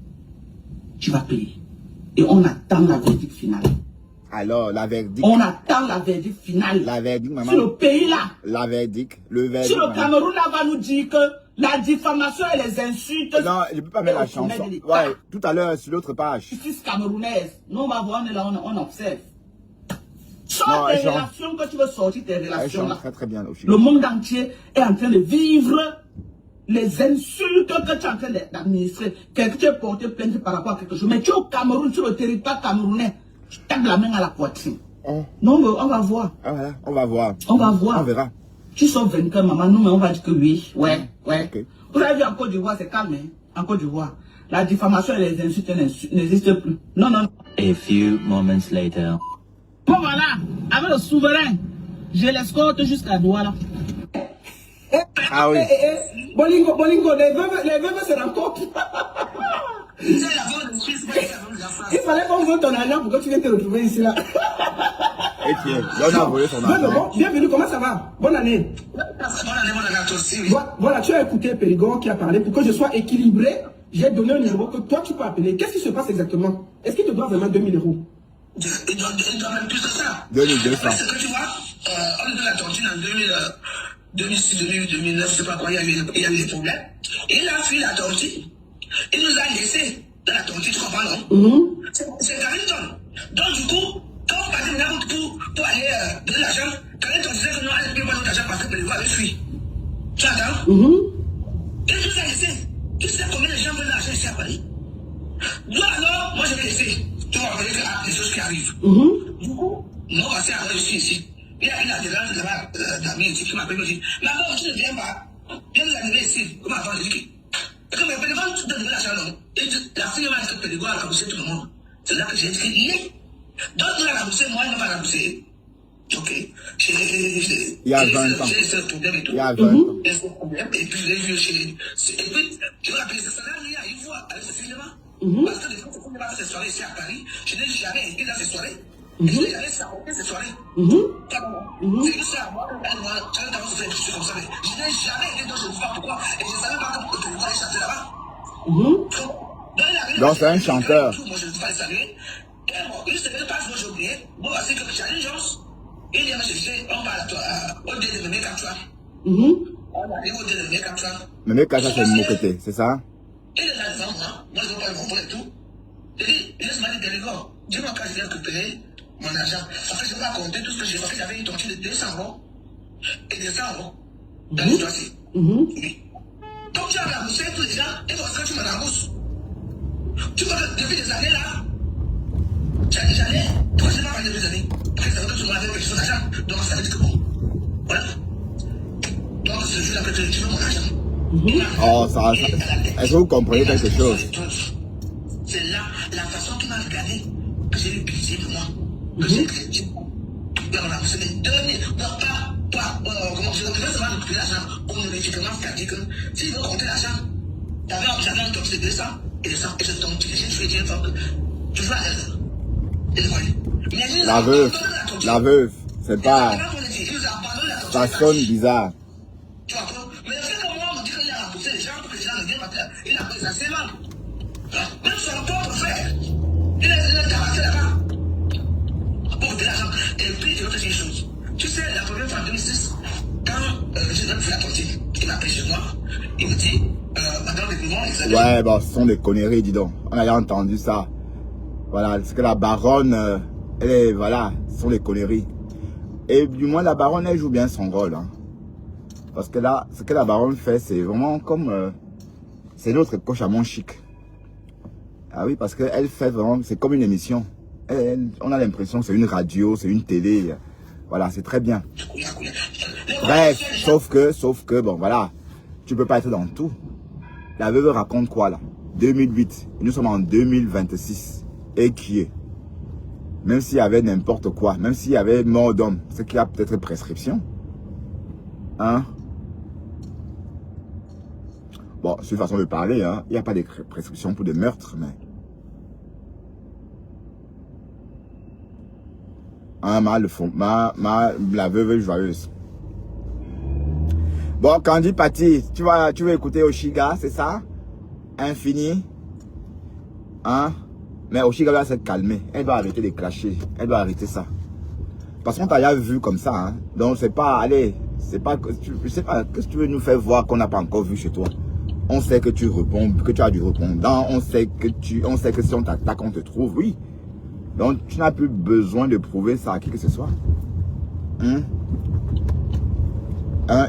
Tu vas payer. Et on attend la verdict finale. Alors, la verdict. On attend la verdict finale. La verdict, maman. Sur le pays là. La verdict, le verdict. Si le Cameroun là va nous dire que la diffamation et les insultes. Non, je ne peux pas mettre la chanson. Ouais, tout à l'heure, sur l'autre page. Justice camerounaise. Nous, on va voir, on est là, on observe. Sors tes relations que tu veux sortir tes relations là. Très bien, le monde entier est en train de vivre les insultes que tu es en train d'administrer. Quelqu'un qui est porté plainte par rapport à quelque chose. Mais tu es au Cameroun, sur le territoire camerounais. Tu tapes la main à la poitrine. Non, mais on va voir. Ah voilà, on va voir. On va voir. On verra. Tu sors vainqueur, maman. Nous, mais on va dire que oui. Ouais. Okay. Vous avez vu en Côte d'Ivoire, c'est calme. Hein? En Côte d'Ivoire, la diffamation et les insultes n'existent plus. Non. A few moments later. Bon voilà, avec le souverain, je l'escorte jusqu'à Douala. Ah oui. Bolingo, les veuves se rencontrent. Il fallait qu'on vote ton argent pour que tu viennes te retrouver ici là. Et tiens, on a volé son argent. Bienvenue, comment ça va? Bonne année. Bonne année à toi aussi. Voilà, tu as écouté Périgon qui a parlé pour que je sois équilibré. J'ai donné un numéro que toi tu peux appeler. Qu'est-ce qui se passe exactement? Est-ce qu'il te doit vraiment 2000 €? Il doit même plus que ça. 2200. Parce que tu vois, on est de la tontine en 2006, 2008, 2009, je sais pas quoi, il y a eu des problèmes. Et il a fui la tontine. Il nous a laissé dans la tontine, tu comprends, non? C'est Carrington. Donc du coup, quand on partait maintenant pour aller donner l'argent, Carrington disait que non, elle ne peut pas donner l'argent parce que Pélégo avait fui. Tu entends? Il nous a laissé. Tu sais combien de gens veulent l'argent ici à Paris? Donc alors, moi je vais laisser. Tu vas rappeler qu'il y a des choses qui arrivent. Du coup, moi, c'est après, je suis ici. Il y a une adhérente là-bas, d'amis ici, qui m'appelle, me dit, maman, tu ne viens pas. Viens nous arriver ici. Comment attendre, je dis, et que mes Pélégo, tu donnes de l'argent, non? Et la fille m'a dit que Pélégo a raboussé tout le monde. C'est là que j'ai écrit hier. Donc, il a raboussé, moi, il ne m'a pas raboussé. Ok. Il y a 20 ans. J'ai laissé le problème et tout. Il y a 20 ans. Et puis, je l'ai vu chez. Et puis, je me rappelle, c'est ça là, il y a une fois, avec ce cinéma. Parce que des fois, quand on va faire ces soirées ici à Paris, je n'ai jamais été dans ces soirées. Je n'ai jamais saboté ces soirées. C'est juste ça, moi, j'avais tendance à faire des choses comme ça, mais je n'ai jamais été dans, je ne sais pas pourquoi, et je ne savais pas que tu allais chanter là-bas. Donc, c'est un chanteur. Moi, je ne sais pas les saluer. Et bon, une semaine passe, moi, j'ai oublié. Bon, c'est que Challenge, il y a on va au dé de me mettre à toi. On va aller au dé de me mettre à toi. Me mettre à toi, c'est une moquette, c'est ça? Il est là devant moi, moi je ne veux pas le comprendre et tout. Il dit, il laisse m'a dit, Pélégo, dis-moi quand je viens récupérer mon argent. Après, je vais raconter tout ce que j'ai fait. Parce que j'avais une tontine de 200 € et 200 € dans l'histoire-ci. Oui. Donc tu as remboursé tous les gens, et parce que tu me rembourses. Tu vois que depuis des années là, pourquoi c'est pas parlé depuis des années? Parce que ça veut dire que tout le monde avait quelque chose d'argent. Donc ça veut dire que bon. Voilà. Donc ce jour-là, tu veux mon argent. Oh, ça. Est-ce que vous comprenez quelque chose? C'est là la façon qu'il m'a regardé que j'ai eu pitié de moi. Que j'ai créé. C'est les derniers. Comment je devais seulement récupérer l'argent. On ne médicament c'est-à-dire que s'il veut compter l'argent, j'avais un tox de 200 et de 100 et je tombe. Je suis dit, tu vois, la veuve, c'est pas. Ça sonne bizarre. Tu vois, mais le fait que moi, on dit qu'il a poussé les gens pour que les gens ne viennent pas faire, il a pris ça, c'est mal. Même son propre frère, il est tabassé là-bas. Pour de l'argent. Et puis, je vais te dire une chose. Tu sais, la première fois en 2006, quand je donne la tontine, il m'appelle chez moi, il me dit, madame le mouvement, ils avaient. Ouais, bon, ce sont des conneries, dis donc. On a entendu ça. Voilà, c'est que la baronne, elle est, voilà, ce sont des conneries. Et du moins, la baronne, elle joue bien son rôle. Hein. Parce que là, ce que la baronne fait, c'est vraiment comme... c'est notre coach à mon chic. Ah oui, parce qu'elle fait vraiment... C'est comme une émission. On a l'impression que c'est une radio, c'est une télé. Voilà, c'est très bien. Bref, sauf que, bon, voilà. Tu peux pas être dans tout. La veuve raconte quoi, là? 2008. Et nous sommes en 2026. Et qui est? Même s'il y avait n'importe quoi, même s'il y avait mort d'homme, c'est qu'il y a peut-être prescription. Hein? Bon, c'est une façon de parler, hein. Il n'y a pas de prescription pour des meurtres, mais... Hein, la veuve joyeuse. Bon, Candy Patti, tu veux écouter Oshiga, c'est ça? Infini? Hein? Mais Oshiga doit se calmer. Elle doit arrêter de clasher. Elle doit arrêter ça. Parce qu'on t'a déjà vu comme ça. Hein? Donc c'est pas... Allez, c'est pas... Je sais pas, qu'est-ce que tu veux nous faire voir qu'on n'a pas encore vu chez toi? On sait que tu réponds, que tu as du répondant. On sait que si on t'attaque, on te trouve, oui. Donc tu n'as plus besoin de prouver ça à qui que ce soit. Hein?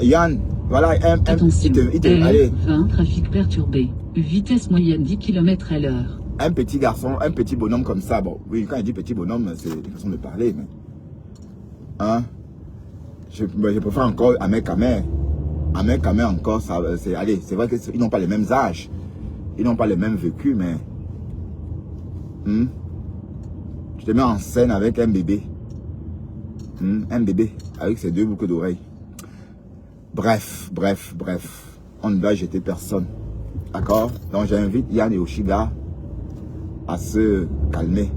Yann, voilà, attention, allez. 20, trafic perturbé. Vitesse moyenne 10 km/h. Un petit garçon, un petit bonhomme comme ça, bon, oui, quand il dit petit bonhomme, c'est une façon de parler, mais... Hein? Je préfère encore Ahmed Kamer. Ahmed Kamer encore, ça, c'est... Allez, c'est vrai qu'ils n'ont pas les mêmes âges. Ils n'ont pas les mêmes vécus, mais... Tu te mets en scène avec un bébé. Un bébé, avec ses 2 boucles d'oreilles. Bref. On ne doit jeter personne. D'accord? Donc j'invite Yann et Oshiga à se calmer.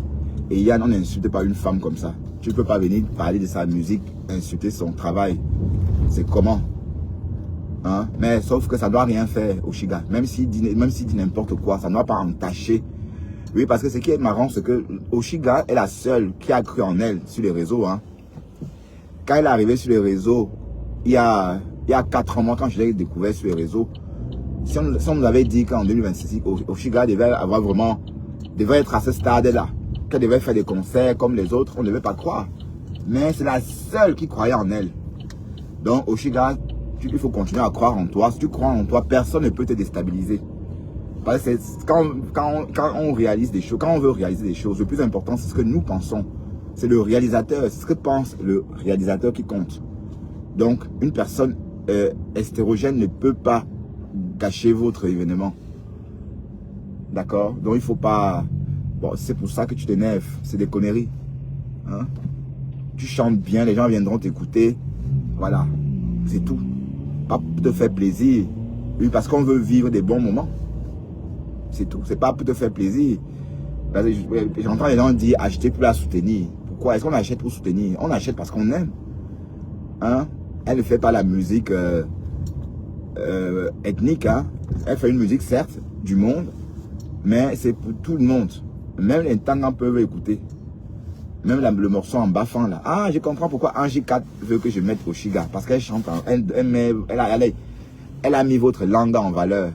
Et Yann, on n'insulte pas une femme comme ça. Tu ne peux pas venir parler de sa musique, insulter son travail. C'est comment? Hein? Mais sauf que ça ne doit rien faire, Oshiga. Même s'il dit n'importe quoi, ça ne doit pas entacher. Oui, parce que ce qui est marrant, c'est que Oshiga est la seule qui a cru en elle sur les réseaux. Hein. Quand elle est arrivée sur les réseaux, il y a 4 mois, quand je l'ai découvert sur les réseaux, si on nous avait dit qu'en 2026, Oshiga devait être à ce stade-là, qu'elle devait faire des concerts comme les autres, on ne devait pas croire. Mais c'est la seule qui croyait en elle. Donc, Oshiga, il faut continuer à croire en toi. Si tu crois en toi, personne ne peut te déstabiliser. Parce que quand on réalise des choses, quand on veut réaliser des choses, le plus important, c'est ce que nous pensons. C'est le réalisateur, c'est ce que pense le réalisateur qui compte. Donc, une personne hétérogène ne peut pas gâcher votre événement. D'accord? Donc, il ne faut pas... Bon, c'est pour ça que tu t'énerves. C'est des conneries. Hein? Tu chantes bien, les gens viendront t'écouter. Voilà. C'est tout. Pas pour te faire plaisir. Oui, parce qu'on veut vivre des bons moments. C'est tout. C'est pas pour te faire plaisir. J'entends les gens dire acheter pour la soutenir. Pourquoi? Est-ce qu'on achète pour soutenir? On achète parce qu'on aime. Hein? Elle ne fait pas la musique ethnique. Hein? Elle fait une musique, certes, du monde. Mais c'est pour tout le monde. Même les Tangans peuvent écouter. Même le morceau en baffant là. Ah, je comprends pourquoi Angie 4 veut que je mette Oshiga. Parce qu'elle chante. Elle a mis votre langue en valeur.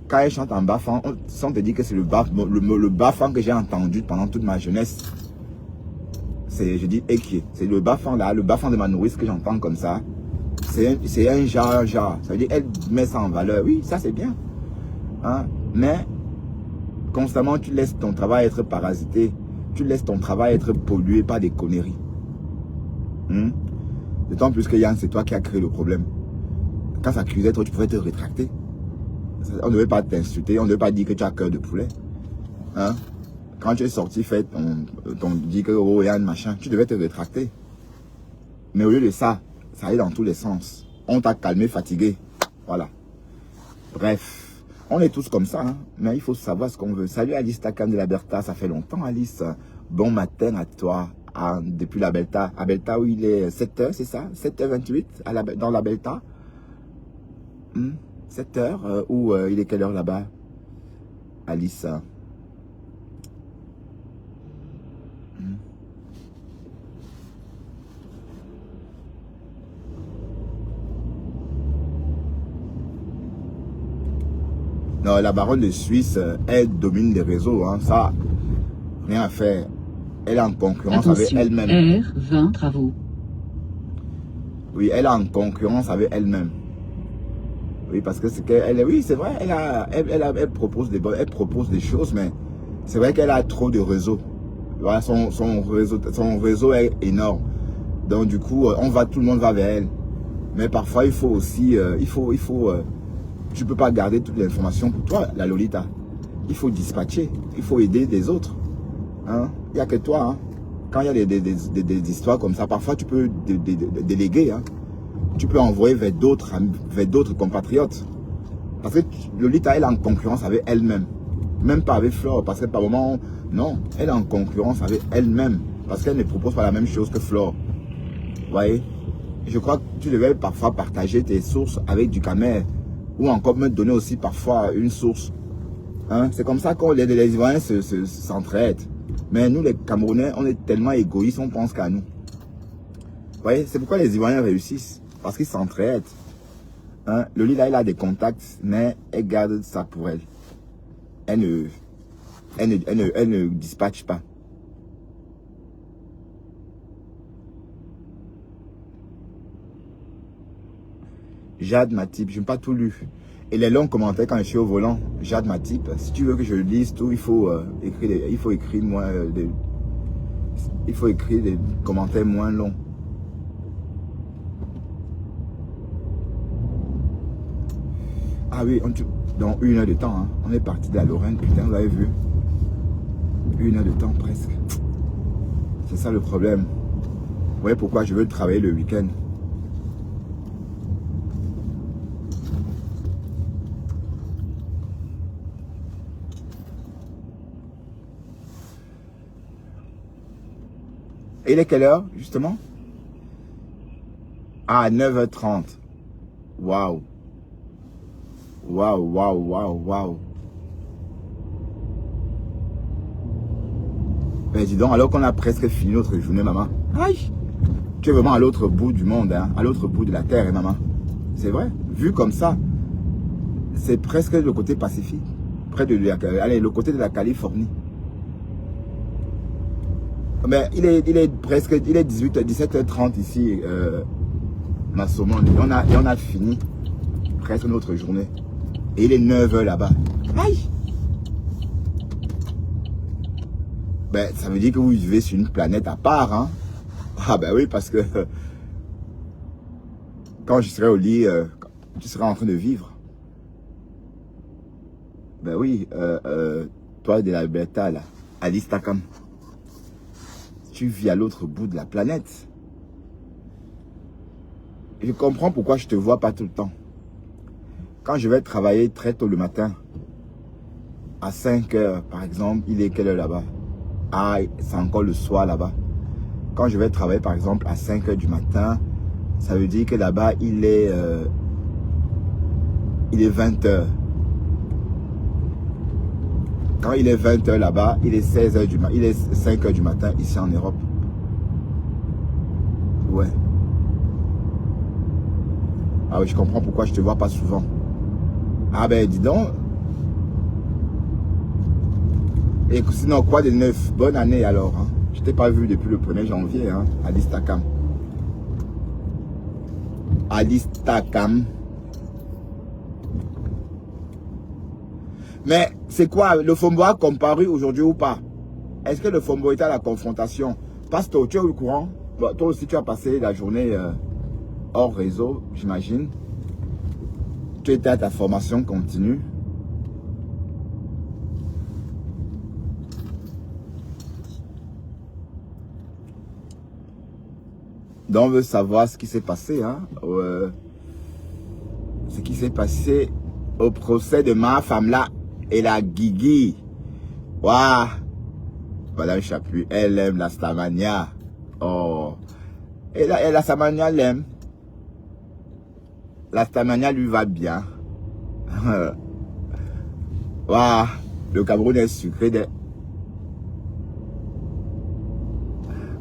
Quand elle chante en baffant, on te dit que c'est le baffant que j'ai entendu pendant toute ma jeunesse. Je dis Ekie. C'est le baffant là, le baffant de ma nourrice que j'entends comme ça. c'est un genre. Ça veut dire, elle met ça en valeur. Oui, ça c'est bien. Hein? Mais, constamment, tu laisses ton travail être parasité. Tu laisses ton travail être pollué par des conneries. D'autant plus que Yann, c'est toi qui as créé le problème. Quand ça accusait toi, tu pouvais te rétracter. On ne devait pas t'insulter, on ne devait pas dire que tu as cœur de poulet. Hein? Quand tu es sorti, fait ton dit que oh Yann, machin, tu devais te rétracter. Mais au lieu de ça, ça allait dans tous les sens. On t'a calmé, fatigué. Voilà. Bref, on est tous comme ça, hein? Mais il faut savoir ce qu'on veut. Salut Alice Takam de la Bertha, ça fait longtemps Alice. Bon matin à toi, depuis la Belta. À Belta où il est 7h, c'est ça? 7h28 dans la Belta. 7h, ou il est quelle heure là-bas? Alice. Non, la baronne de Suisse, elle domine les réseaux, hein, ça, rien à faire. Elle est en concurrence avec elle-même. R20 travaux. Oui, elle est en concurrence avec elle-même. Oui, parce que c'est qu'elle, oui, c'est vrai, elle propose des choses, mais c'est vrai qu'elle a trop de réseaux. Voilà, son réseau est énorme. Donc du coup, tout le monde va vers elle. Mais parfois, il faut aussi, tu peux pas garder toute l'information pour toi, la Lolita. Il faut dispatcher, il faut aider les autres. Hein? Il n'y a que toi. Hein? Quand il y a des histoires comme ça, parfois tu peux déléguer. Hein? Tu peux envoyer vers d'autres compatriotes. Parce que Lolita, elle est en concurrence avec elle-même. Même pas avec Flore, parce que par moment, non, elle est en concurrence avec elle-même. Parce qu'elle ne propose pas la même chose que Flore. Vous voyez? Je crois que tu devais parfois partager tes sources avec du Camer. Ou encore me donner aussi parfois une source. Hein? C'est comme ça que les Ivoiriens s'entraident. Mais nous, les Camerounais, on est tellement égoïstes, on pense qu'à nous. Vous voyez, c'est pourquoi les Ivoiriens réussissent. Parce qu'ils s'entraident. Hein? Le lit là, il a des contacts, mais elle garde ça pour elle. Elle ne dispatche pas. Jade Matip, je n'ai pas tout lu. Et les longs commentaires quand je suis au volant, Jade Matip, si tu veux que je lise tout, il faut écrire des commentaires moins longs. Ah oui, dans 1 heure de temps, hein, on est parti de la Lorraine, putain, vous avez vu? 1 heure de temps presque. C'est ça le problème. Vous voyez pourquoi je veux travailler le week-end? Et il est quelle heure, justement? Ah, 9h30. Waouh. Waouh, waouh, waouh, waouh. Ben dis donc, alors qu'on a presque fini notre journée, maman. Aïe. Tu es vraiment à l'autre bout du monde, hein, à l'autre bout de la terre, hein, maman. C'est vrai, vu comme ça, c'est presque le côté Pacifique. Près de le côté de la Californie. Mais il est 17h30 ici, ma saumon. On a fini presque notre journée. Et il est 9h là-bas. Aïe! Ben, ça veut dire que vous vivez sur une planète à part, hein? Ah ben oui, parce que quand je serai au lit, tu seras en train de vivre. Ben oui, toi de la Bertha, là, Alice Takam. Tu vis à l'autre bout de la planète. Je comprends pourquoi je ne te vois pas tout le temps. Quand je vais travailler très tôt le matin, à 5h par exemple, il est quelle heure là-bas? Ah, c'est encore le soir là-bas. Quand je vais travailler par exemple à 5h du matin, ça veut dire que là-bas il est 20h. Quand il est 20h là-bas, il est 16h du matin, il est 5h du matin ici en Europe. Ouais. Ah oui, je comprends pourquoi je te vois pas souvent. Ah ben dis donc. Et sinon quoi de neuf? Bonne année alors. Hein? Je t'ai pas vu depuis le 1er janvier, hein, Alice Takam. Alice Takam. Mais c'est quoi? Le Fombo a comparu aujourd'hui ou pas? Est-ce que le Fombo était à la confrontation? Pasteur, tu es au courant? Bon, toi aussi, tu as passé la journée hors réseau, j'imagine. Tu étais à ta formation continue. Donc, on veut savoir ce qui s'est passé. Hein? Ce qui s'est passé au procès de ma femme là et la Guigui. Waouh! Madame Chapuis, elle aime la Stamania. Oh! Et la Stamania l'aime. La Stamania lui va bien. Waouh! Le Cameroun est sucré.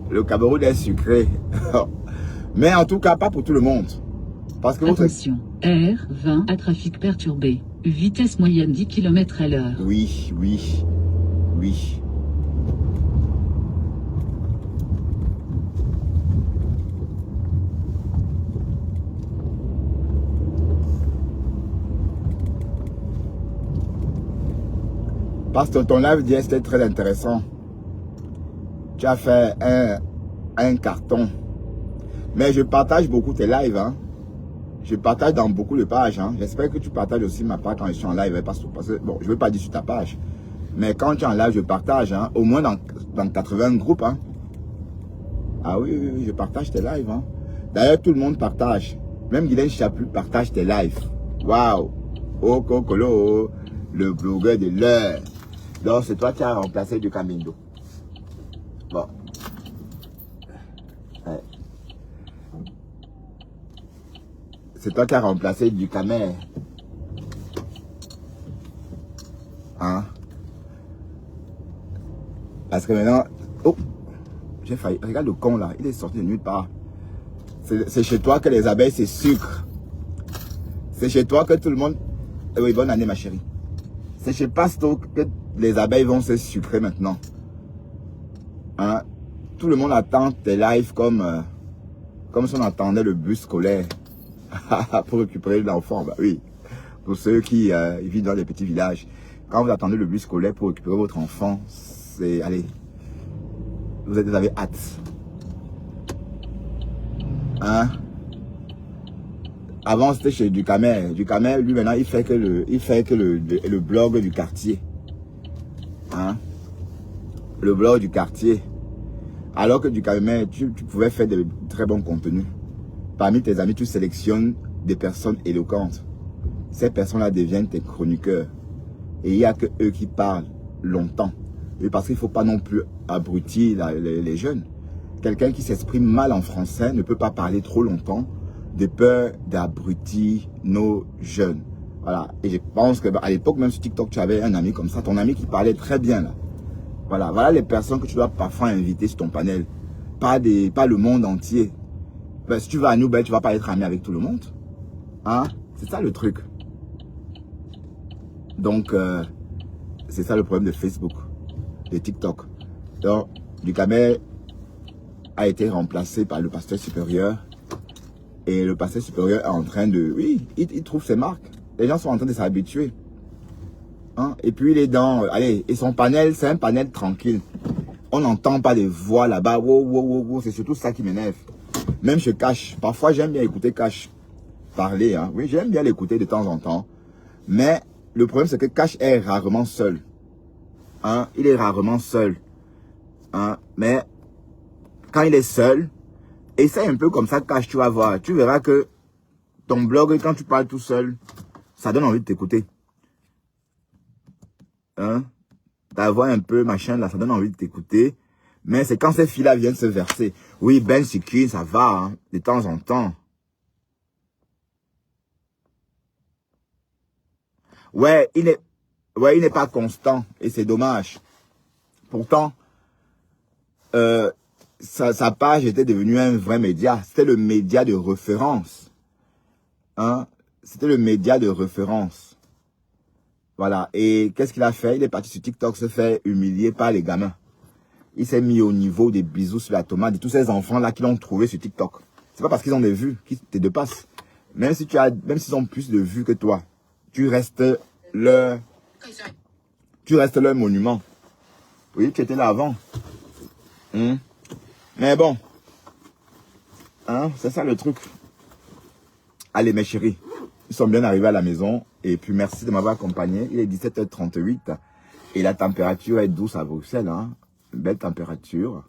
Le Cameroun est sucré. Mais en tout cas, pas pour tout le monde. Parce que attention, R20 à trafic perturbé. Vitesse moyenne 10 km/h. Oui, oui, oui. Parce que ton live d'hier, c'était très intéressant. Tu as fait un carton. Mais je partage beaucoup tes lives. Hein. Je partage dans beaucoup de pages. Hein. J'espère que tu partages aussi ma page quand je suis en live. Parce que, bon, je ne veux pas dire sur ta page. Mais quand tu es en live, je partage. Hein. Au moins dans 80 groupes. Hein. Ah oui, oui, oui, je partage tes lives. Hein. D'ailleurs, tout le monde partage. Même Guylaine Chapuis partage tes lives. Waouh! Oh, Cocolo, le blogueur de l'heure. Donc, c'est toi qui as remplacé du Camino. Bon. Ouais. C'est toi qui as remplacé du Camer. Hein? Parce que maintenant... Oh! J'ai failli... Regarde le con là. Il est sorti de nulle part. C'est chez toi que les abeilles, c'est sucre. C'est chez toi que tout le monde... Oui, bonne année ma chérie. C'est chez Pasto que les abeilles vont se sucrer maintenant. Hein? Tout le monde attend tes lives comme si on attendait le bus scolaire pour récupérer l'enfant. Bah oui, pour ceux qui vivent dans les petits villages, quand vous attendez le bus scolaire pour récupérer votre enfant, c'est allez, vous avez hâte. Hein? Avant c'était chez Ducamer. Ducamer, lui maintenant il fait que le blog du quartier. Hein? Le blog du quartier. Alors que du Cameroun, tu pouvais faire de très bons contenus. Parmi tes amis, tu sélectionnes des personnes éloquentes. Ces personnes-là deviennent tes chroniqueurs. Et il n'y a que eux qui parlent longtemps. Et parce qu'il ne faut pas non plus abrutir les jeunes. Quelqu'un qui s'exprime mal en français ne peut pas parler trop longtemps de peur d'abrutir nos jeunes. Voilà. Et je pense qu'à l'époque, même sur TikTok, tu avais un ami comme ça. Ton ami qui parlait très bien là. Voilà les personnes que tu dois parfois inviter sur ton panel. Pas le monde entier. Ben, si tu vas à Nouvelle, tu ne vas pas être ami avec tout le monde. Hein? C'est ça le truc. Donc, c'est ça le problème de Facebook, de TikTok. Donc, Ducamer a été remplacé par le pasteur supérieur. Et le pasteur supérieur est en train de... Oui, il trouve ses marques. Les gens sont en train de s'habituer. Hein? Et puis il est dans... Allez, et son panel, c'est un panel tranquille. On n'entend pas des voix là-bas. Wow, wow, wow, wow. C'est surtout ça qui m'énerve. Même chez Cash. Parfois, j'aime bien écouter Cash parler. Hein? Oui, j'aime bien l'écouter de temps en temps. Mais le problème, c'est que Cash est rarement seul. Hein? Il est rarement seul. Hein? Mais quand il est seul, essaye un peu comme ça, Cash, tu vas voir. Tu verras que ton blog, quand tu parles tout seul, ça donne envie de t'écouter. Hein? Ta voix un peu machin là, ça donne envie de t'écouter. Mais c'est quand ces filles-là viennent se verser. Oui, Ben Sikri, ça va, hein, de temps en temps. Ouais, il n'est pas constant. Et c'est dommage. Pourtant, sa page était devenue un vrai média. C'était le média de référence. Hein? C'était le média de référence. Voilà. Et qu'est-ce qu'il a fait? Il est parti sur TikTok se faire humilier par les gamins. Il s'est mis au niveau des bisous sur la tomate de tous ces enfants-là qui l'ont trouvé sur TikTok. C'est pas parce qu'ils ont des vues qui te dépassent. même s'ils ont plus de vues que toi, tu restes leur monument. Oui, tu étais là avant. Mais bon, hein, c'est ça le truc. Allez mes chéris, ils sont bien arrivés à la maison. Et puis merci de m'avoir accompagné. Il est 17h38 et la température est douce à Bruxelles. Hein. Une belle température.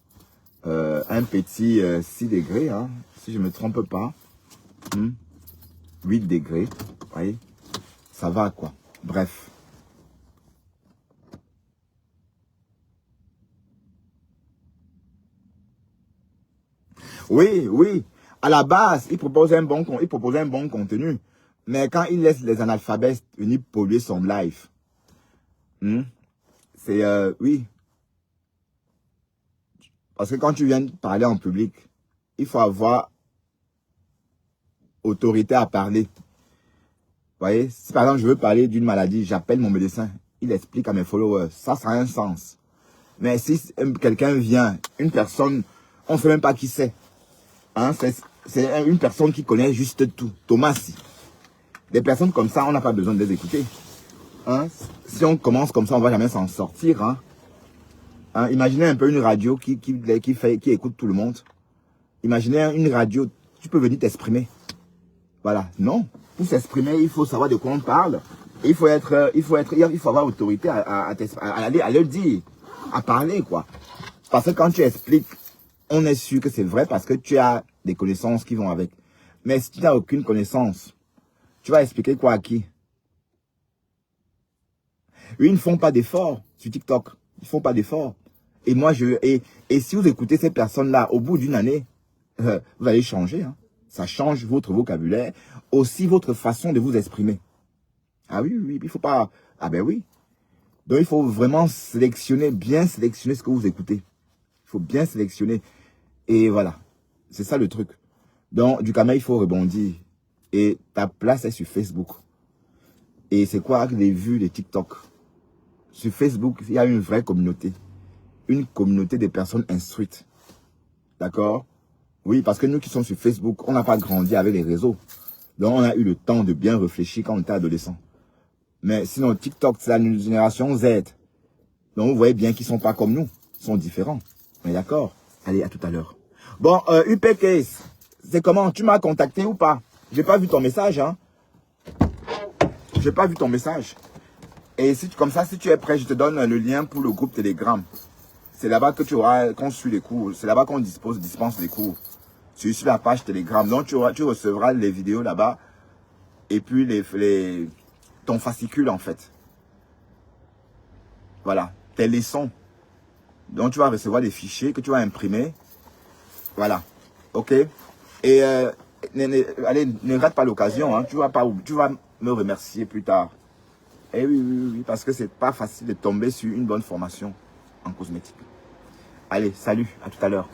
Un petit 6 degrés, hein, si je ne me trompe pas. 8 degrés. Vous voyez, ça va quoi. Bref. Oui, oui. À la base, il propose un bon contenu. Mais quand il laisse les analphabètes venir polluer son live, c'est, oui. Parce que quand tu viens parler en public, il faut avoir autorité à parler. Vous voyez, si par exemple je veux parler d'une maladie, j'appelle mon médecin, il explique à mes followers, ça a un sens. Mais si quelqu'un vient, une personne, on ne sait même pas qui c'est. Hein, c'est une personne qui connaît juste tout. Thomas. Des personnes comme ça, on n'a pas besoin de les écouter. Hein? Si on commence comme ça, on ne va jamais s'en sortir. Hein? Hein? Imaginez un peu une radio qui écoute tout le monde. Imaginez une radio, tu peux venir t'exprimer. Voilà. Non. Pour s'exprimer, il faut savoir de quoi on parle. Il faut avoir autorité à le dire, à parler, quoi. Parce que quand tu expliques, on est sûr que c'est vrai parce que tu as des connaissances qui vont avec. Mais si tu n'as aucune connaissance, tu vas expliquer quoi à qui? Ils ne font pas d'efforts sur TikTok. Ils ne font pas d'efforts. Et moi, et si vous écoutez ces personnes-là, au bout d'une année, vous allez changer. Hein. Ça change votre vocabulaire, aussi votre façon de vous exprimer. Ah oui, oui, il faut pas... Ah ben oui. Donc, il faut vraiment sélectionner, bien sélectionner ce que vous écoutez. Il faut bien sélectionner. Et voilà. C'est ça le truc. Donc, du camel, il faut rebondir. Et ta place est sur Facebook. Et c'est quoi les vues de TikTok? Sur Facebook, il y a une vraie communauté. Une communauté de personnes instruites. D'accord? Oui, parce que nous qui sommes sur Facebook, on n'a pas grandi avec les réseaux. Donc, on a eu le temps de bien réfléchir quand on était adolescent. Mais sinon, TikTok, c'est la génération Z. Donc, vous voyez bien qu'ils ne sont pas comme nous. Ils sont différents. On est d'accord? Allez, à tout à l'heure. Bon, UPK, c'est comment? Tu m'as contacté ou pas? J'ai pas vu ton message, hein. J'ai pas vu ton message. Et si comme ça, si tu es prêt, je te donne le lien pour le groupe Telegram. C'est là-bas que tu auras, qu'on suit les cours. C'est là-bas qu'on dispense les cours. Sur la page Telegram. Donc, tu recevras les vidéos là-bas. Et puis, ton fascicule, en fait. Voilà. Tes leçons. Donc, tu vas recevoir des fichiers que tu vas imprimer. Voilà. OK? Et, allez, ne rate pas l'occasion. Hein. Tu vas me remercier plus tard. Eh oui, oui, oui. Parce que c'est pas facile de tomber sur une bonne formation en cosmétique. Allez, salut. À tout à l'heure.